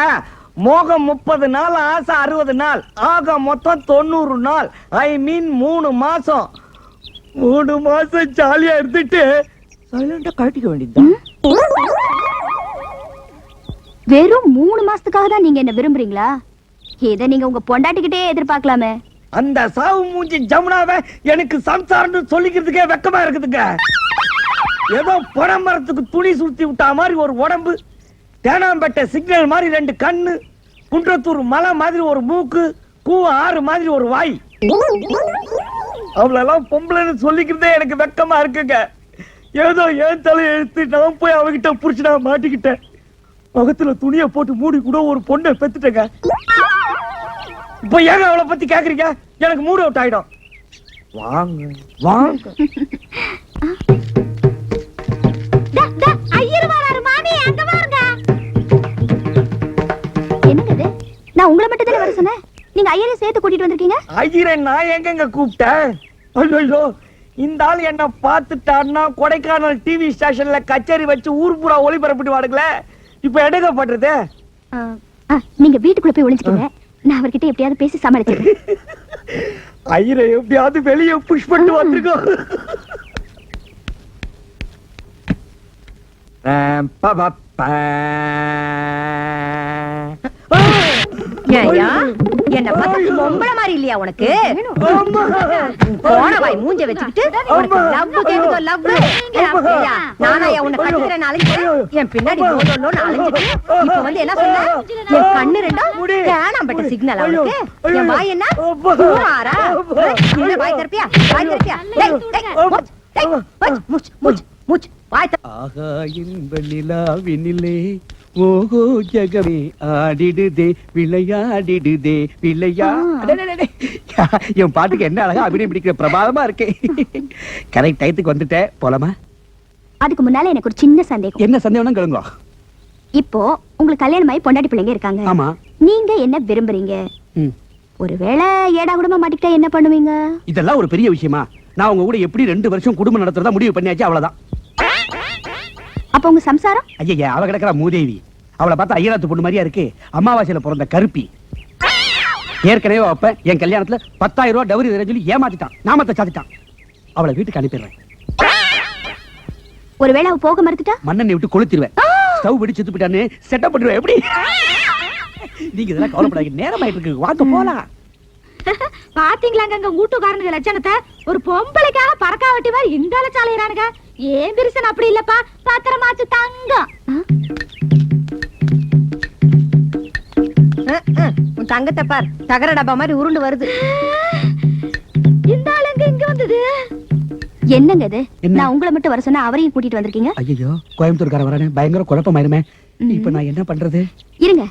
மோகம் 30 நாள், ஆசை 60 நாள், ஆக மொத்தம் 90 நாள். ஐ மீன் 3 மாசம். 3 மாசம் ஜாலியா இருந்துட்டு சைலண்டா கட்டிக்க வேண்டியதுதான். வெறும் 3 மாசத்துக்காக தான் நீங்க என்ன விரும்புறீங்களா? இத நீங்க உங்க பொண்டாட்டிக்கிட்டே எதிர்பார்க்கலாமே. அந்த சாவு மூஞ்சி ஜமுனாவை எனக்கு சம்சாரம்னு சொல்லிக்கிறதுக்கே வெக்கமா இருக்குதுங்க. ஏதோ பனைமரத்துக்கு துணி சுத்தி விட்டா மாதிரி ஒரு உடம்பு, தேனாம்பேட்டை சிக்னல் மாதிரி 2 கண்ணு, குன்றத்தூர் மலை மாதிரி ஒரு மூக்கு, கூவ ஆறு மாதிரி ஒரு வாய். அவளெல்லாம் பொம்பளைன்னு சொல்லிக்கிறதே எனக்கு வெக்கமா இருக்குங்க. ஏதோ ஏன் தலை எழுத்து நான் போய் அவகிட்ட புடிச்சு நான் மாட்டிக்கிட்டேன். முகத்துல துணியை போட்டு மூடி கூட ஒரு பொண்ணை பெத்துட்டேங்க. இப்ப ஏங்க அவளை பத்தி கேக்குறீங்க? எனக்கு மூட் அவுட் ஆயிடும். வாங்க வாங்க. என்னது, நான் உங்களை மட்டும் தானே வர சொன்னேன். நீங்க ஐயரை சேர்த்து கூட்டிட்டு வந்திருக்கீங்க. ஐயரை நான் எங்கங்க கூப்பிட்டேன்? ஐயோ, இந்த ஆள் என்ன பார்த்துட்டான்னா கொடைக்கானல் டிவி ஸ்டேஷன்ல கச்சேரி வச்சு ஊர் பூரா ஒளிபரப்பிட்டு வாடுங்களே. இப்ப எடுக்க பண்றது. நீங்க வீட்டுக்குள்ள போய் ஒளிஞ்சுக்கீங்க, நான் அவர்கிட்ட எப்படியாவது பேசி சமாளிச்சிடுறேன். ஐயரை எப்படியாவது வெளியே புஷ் பண்ணிட்டு வந்திருக்கோம். ஏய்யா, என்ன பார்த்தா பொம்பளை மாதிரி இல்லையா உனக்கு? போன வாய் மூஞ்ச வச்சுக்கிட்டு உனக்கு லவ் கேக்குதோ லவ்? நானா உன்னை கட்டுக்கிறேன் அலைஞ்சு என் பின்னாடி லோலோன்னு அலைஞ்சிட்டு இப்ப வந்து என்ன சொன்ன? என் கண்ணு ரெண்டும் தேனாம்பட்ட சிக்னல் அவளுக்கு. என் வாய் என்ன ஊராரா? என்ன வாய் திறப்பியா? வாய் திறப்பியா? டேய், டேய், மூச்சு, டேய், மூச்சு, மூச்சு, மூச்சு, வாய் திற. ஆகா இன்ப நிலாவினிலே ஓஹோ ஜகமே ஆடிடுதே விளையாடிடுதே விளையா அடடடடே. என் பாட்டுக்கு என்ன அழகா அபிநயம் பிடிக்கிற பிரபாதமா இருக்கே. கரெக்ட் டயத்துக்கு வந்துட்டேன், போலாமா? அதுக்கு முன்னால எனக்கு ஒரு சின்ன சந்தேகம். என்ன சந்தேகம் கேளுங்க. இப்போ உங்களுக்கு கல்யாணம் ஆகி பொண்டாட்டி பிள்ளைங்க இருக்காங்க. ஆமா. நீங்க என்ன விரும்புறீங்க? ம். ஒருவேளை ஏடா குடும்பம் மாட்டிக்கிட்டா என்ன பண்ணுவீங்க? இதெல்லாம் ஒரு பெரிய விஷயமா? நான் உங்க கூட எப்படி 2 வருஷம் குடும்பம் நடத்துறதா முடிவு பண்ணியாச்சு, அவ்வளவுதான். அப்ப உங்க சம்சாரம்? ஐயா, அவ கிடக்குற மூதேவி. அவளை பார்த்தா ஐயனாத்து பொண்ணு மாதிரியா இருக்கு. அமாவாசையில பிறந்த கருப்பி. ஏற்கனவே அப்ப என் கல்யாணத்துல 10,000 ரூபாய் டவுரி தரேன்னு சொல்லி ஏமாத்திட்டான், நாமத்தை சாத்திட்டான். அவளை வீட்டுக்கு அனுப்பிடுறேன். ஒருவேளை அவ போக மறுத்துட்டா? மண்ணெண்ணெய் விட்டு கொளுத்திடுவேன். ஸ்டவ் வெடி செத்து போயிட்டான்னு செட்டப் பண்ணிடுவேன். எப்படி? நீங்க இதெல்லாம் கவலைப்படாதீங்க, நேரம் ஆயிட்டு இருக்கு, வாங்க போலாம். பாத்தீங்களாங்க அங்க வீட்டுக்காரனுங்க லட்சணத்தை? ஒரு பொம்பளைக்காக பறக்கா வெட்டி மாதிரி இந்த அலச்சாலையிறானுங்க. ஏன் பிரிசன் அப்படி இல்லப்பா, பத்திரமாச்சு தங்கம். உன் தங்கத்தை பார், தகர டப்பா மாதிரி உருண்டு வருது. இந்த ஆளுங்க இங்க வந்தது என்னங்க இது? என்ன? நான் உங்களை மட்டும் வர சொன்னா அவரையும் கூட்டிட்டு வந்திருக்கீங்க. ஐயோ, கோயம்புத்தூர்கார வரானே, பயங்கர குழப்பமாயிருமே. இப்ப நான் என்ன பண்றது? இருங்க,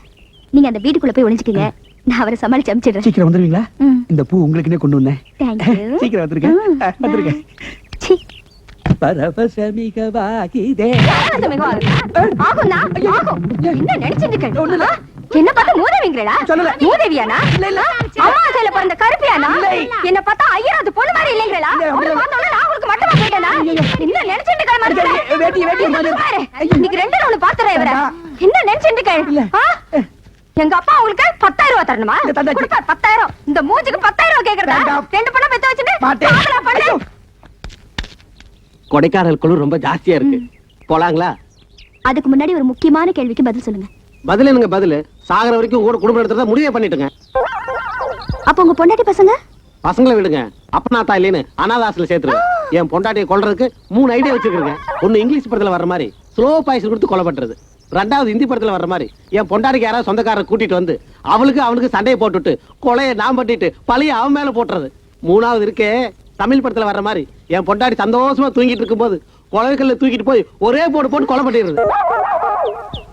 நீங்க அந்த வீட்டுக்குள்ள போய் ஒளிஞ்சுக்கீங்க, நான் அவரை சமாளிச்சு அனுப்பிச்சிடுறேன். சீக்கிரம் வந்துருவீங்களா? இந்த பூ உங்களுக்குன்னே கொண்டு வந்தேன். Thank you. சீக்கிரம் வந்துருங்க. வந்துருங்க. சீ. பரவசமிகவாகிதே. ஆகும்னா ஆகும். என்ன நினைச்சிட்டு இருக்க? என்ன பார்த்தா மூதேவிங்களா? சொல்லல. மூதேவியானா? அம்மாவாசையில பிறந்த கருப்பியானா? என்ன பார்த்தா ஐயராது பொண்ணு மாதிரி இல்லைங்களா? உங்களை பார்த்தோன்னே நான் உங்களுக்கு மட்டுமா கேட்டேனா? என்ன நினைச்சிட்டு இருக்க மாதிரி? பாரு, இன்னைக்கு 2 நாள் பாத்துறேன் இவரை. என்ன நினைச்சிட்டு இருக்க? எங்க அப்பா உங்களுக்கு 10,000 ரூபாய் தரணுமா? கொடுப்பார் 10,000. இந்த மூஞ்சிக்கு 10,000 ரூபாய் கேக்குறதா? 2 பொண்ணை பெத்து வச்சுட்டு காதலா பண்ணு. கொடைக்கானல் குழு ரொம்ப ஜாஸ்தியா இருக்கு, போலாங்களா? அதுக்கு முன்னாடி ஒரு முக்கியமான கேள்விக்கு பதில் சொல்லுங்க. பதில் என்னங்க பதில்? சாகர வரைக்கும் கூட குடும்பம் நடத்துறதா முடிவே பண்ணிட்டுங்க. அப்ப உங்க பொண்டாட்டி பசங்க? பசங்களை விடுங்க, அப்பனாத்தா இல்லைன்னு அனாதாசில சேர்த்துருவேன். என் பொண்டாட்டியை கொல்றதுக்கு 3 ஐடியா வச்சிருக்கேன். ஒன்னு இங்கிலீஷ் படத்துல வர்ற மாதிரி ஸ்லோ பாய்சன் கொடுத்து கொலை பண்றது. 2வது ஹிந்தி படத்துல வர்ற மாதிரி என் பொண்டாட்டிக்கு யாராவது சொந்தக்காரரை கூட்டிட்டு வந்து அவனுக்கு சண்டையை போட்டுட்டு கொலையை நான் பண்ணிட்டு பழைய அவன் மேல போட்டுறது. 3வது இருக்கே தமிழ் படத்துல வர்ற மாதிரி என் பொண்டாட்டி சந்தோஷமா தூங்கிட்டு இருக்கும் போது கொலைகள்ல தூக்கிட்டு போய் ஒரே போட்டு கொலை பண்ணிடுறது.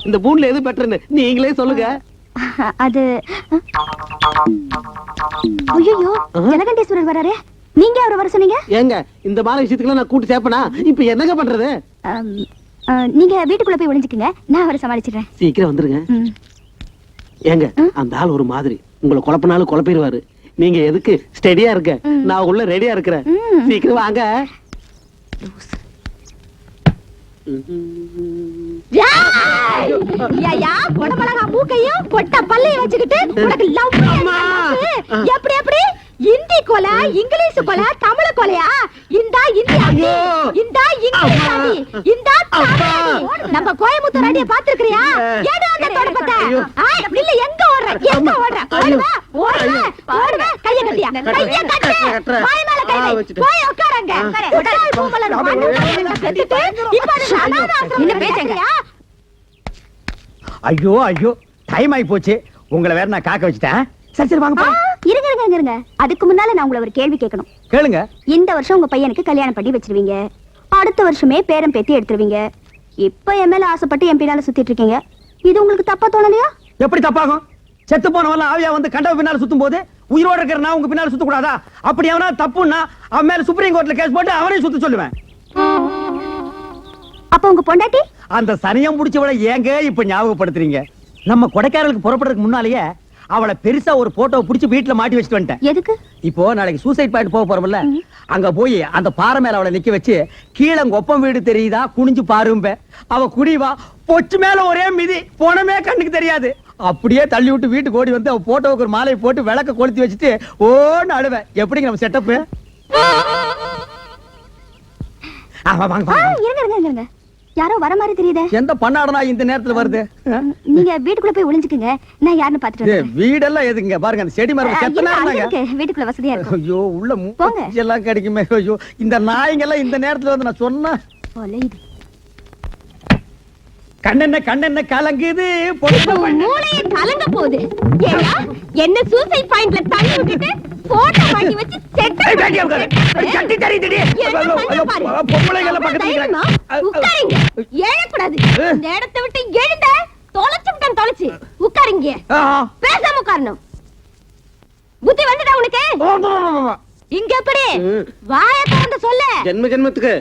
இந்த 3ல எது பெட்டர்னு நீங்களே சொல்லுங்க. அது ஐயோ, ஜலகண்டேஸ்வரர் வராரே, நீங்க அவரை வர சொன்னீங்க? ஏங்க இந்த மாதிரி விஷயத்துக்குலாம் நான் கூட்டி சேர்ப்பனா? இப்ப என்னங்க பண்றது? நீங்க வீட்டுக்குள்ள போய் ஒளிஞ்சுக்கங்க, நான் அவரை சமாளிச்சிடுறேன். சீக்கிரம் வந்துருங்க. ஏங்க அந்த ஆள் ஒரு மாதிரி, உங்களை குழப்பினாலும் குழப்பிடுவாரு. நீங்க எதுக்கு ஸ்டெடியா இருக்க, நான் உள்ள ரெடியா இருக்கிறேன். சீக்கிரம் வாங்க. கொடமலகா மூக்கையும் பொட்ட பல்லையும் வச்சுக்கிட்டு உனக்கு லவ் எப்படி எப்படி இந்தி கொலை, இங்கிலீஷ் கொலை, தமிழ் கொலையா? இந்தா இந்தி அடி, இந்தா இங்கிலீஷ் அடி, இந்தா தமிழ் அடி. நம்ம கோயம்புத்தூர் அடியை பாத்துக்கிறியா? ஏடா அந்த தொடப்பத்தை? இல்ல எங்க ஓடுற? எங்க ஓடுற? ஓடுவ ஓடுவ ஓடுவ. கைய கட்டியா? கைய கட்டு. வாய் மேல கை வை. போய் உட்காருங்க. உடல் பூமலர் மண்ணு கட்டிட்டு இப்ப என்ன பேசுங்க? ஐயோ ஐயோ, டைம் ஆகி போச்சு. உங்களை வேற நான் காக்க வச்சுட்டேன். சரி சரி வாங்க போலாம். இருங்க, அதுக்கு முன்னால நான் உங்களை ஒரு கேள்வி கேட்கணும். கேளுங்க. இந்த வருஷம் உங்க பையனுக்கு கல்யாணம் பண்ணி வச்சிருவீங்க, அடுத்த வருஷமே பேரம் பேத்தி எடுத்துருவீங்க. இப்ப என் மேல ஆசைப்பட்டு என் பின்னால சுத்திட்டு இருக்கீங்க. இது உங்களுக்கு தப்பா தோணலையா? எப்படி தப்பாகும்? செத்து போனவன் ஆவியா வந்து கண்டவ பின்னால சுத்தும் போது உயிரோட இருக்கிற நான் உங்க பின்னால சுத்த கூடாதா? அப்படி அவனா தப்புன்னா அவன் மேல சுப்ரீம் கோர்ட்ல கேஸ் போட்டு அவனையும் சுத்த சொல்லுவேன். அப்ப உங்க பொண்டாட்டி? அந்த சனியம் முடிச்சவளை ஏங்க இப்ப ஞாபகப்படுத்துறீங்க? நம்ம கொடைக்கானலுக்கு புறப்படுறதுக்கு முன்னாலேயே அவளை பெருசா ஒரு போட்டோவை பிடிச்சி வீட்டுல மாட்டி வச்சுட்டு வந்துட்டேன். எதுக்கு? இப்போ நாளைக்கு சூசைட் பாயிண்ட் போக போறோம்ல, அங்க போய் அந்த பாறை மேல அவளை நிக்க வச்சு கீழே ஒப்பம் வீடு தெரியுதா குனிஞ்சு பாரும்ப. அவ குடிவா பொச்சு மேல ஒரே மிதி, போனமே கண்ணுக்கு தெரியாது. அப்படியே தள்ளி விட்டு வீட்டுக்கு ஓடி வந்து அவ போட்டோவுக்கு ஒரு மாலையை போட்டு விளக்க கொளுத்தி வச்சுட்டு ஓன்னு அழுவேன். எப்படிங்க நம்ம செட்டப்? இருங்க. யாரோ வர மாதிரி தெரியுதே. எந்த பண்ணாடனா இந்த நேரத்துல வருது? நீங்க வீட்டுக்குள்ள போய் ஒளிஞ்சுக்குங்க, நான் யாருன்னு பாத்துட்டு ஏய், வரேன். வீடெல்லாம் எதுங்க? பாருங்க அந்த செடி மரம் செத்த நேரம் தாங்க. வீட்டுக்குள்ள வசதியா இருக்கும். ஐயோ உள்ள போங்க. மூச்சு எல்லாம் கிடைக்குமே. ஐயோ இந்த நாய்ங்க எல்லாம் இந்த நேரத்துல வந்து நான் சொன்னா ஒலையுது. கண்ணென்ன கலங்குது பொண்ணு மூளையே கலங்க போகுது. ஏன்னா என்ன சூசைட் பாயிண்ட்ல தள்ளி விட்டுட்டு போட்டோ மாட்டி வச்சு செட் ஏய், வேண்டியா உட்காரு. சட்டி தெரியுதுடி. பொம்பளைங்கள பக்கத்துல தைரியமா இருக்காங்க. உட்காருங்க. எழக்கூடாது. இந்த இடத்தை விட்டு எழுந்த தொலைச்சுட்டான் தொலைச்சு. உட்காருங்க. ஆ, பேசாம உட்காரணும். புத்தி வந்துடா உனக்கு? ஆ. இங்க எப்படி வாய திறந்து சொல்லு. ஜென்ம ஜென்மத்துக்கு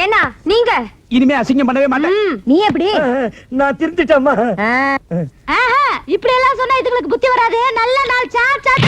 ஏன்னா நீங்க இனிமே அசிங்கம் பண்ணவே மாட்டேன். நீ எப்படி நான் திருந்துட்டேம்மா. இப்படி எல்லாம் சொன்னா இதுங்களுக்கு புத்தி வராது. நல்ல நாள் சாட் சாட்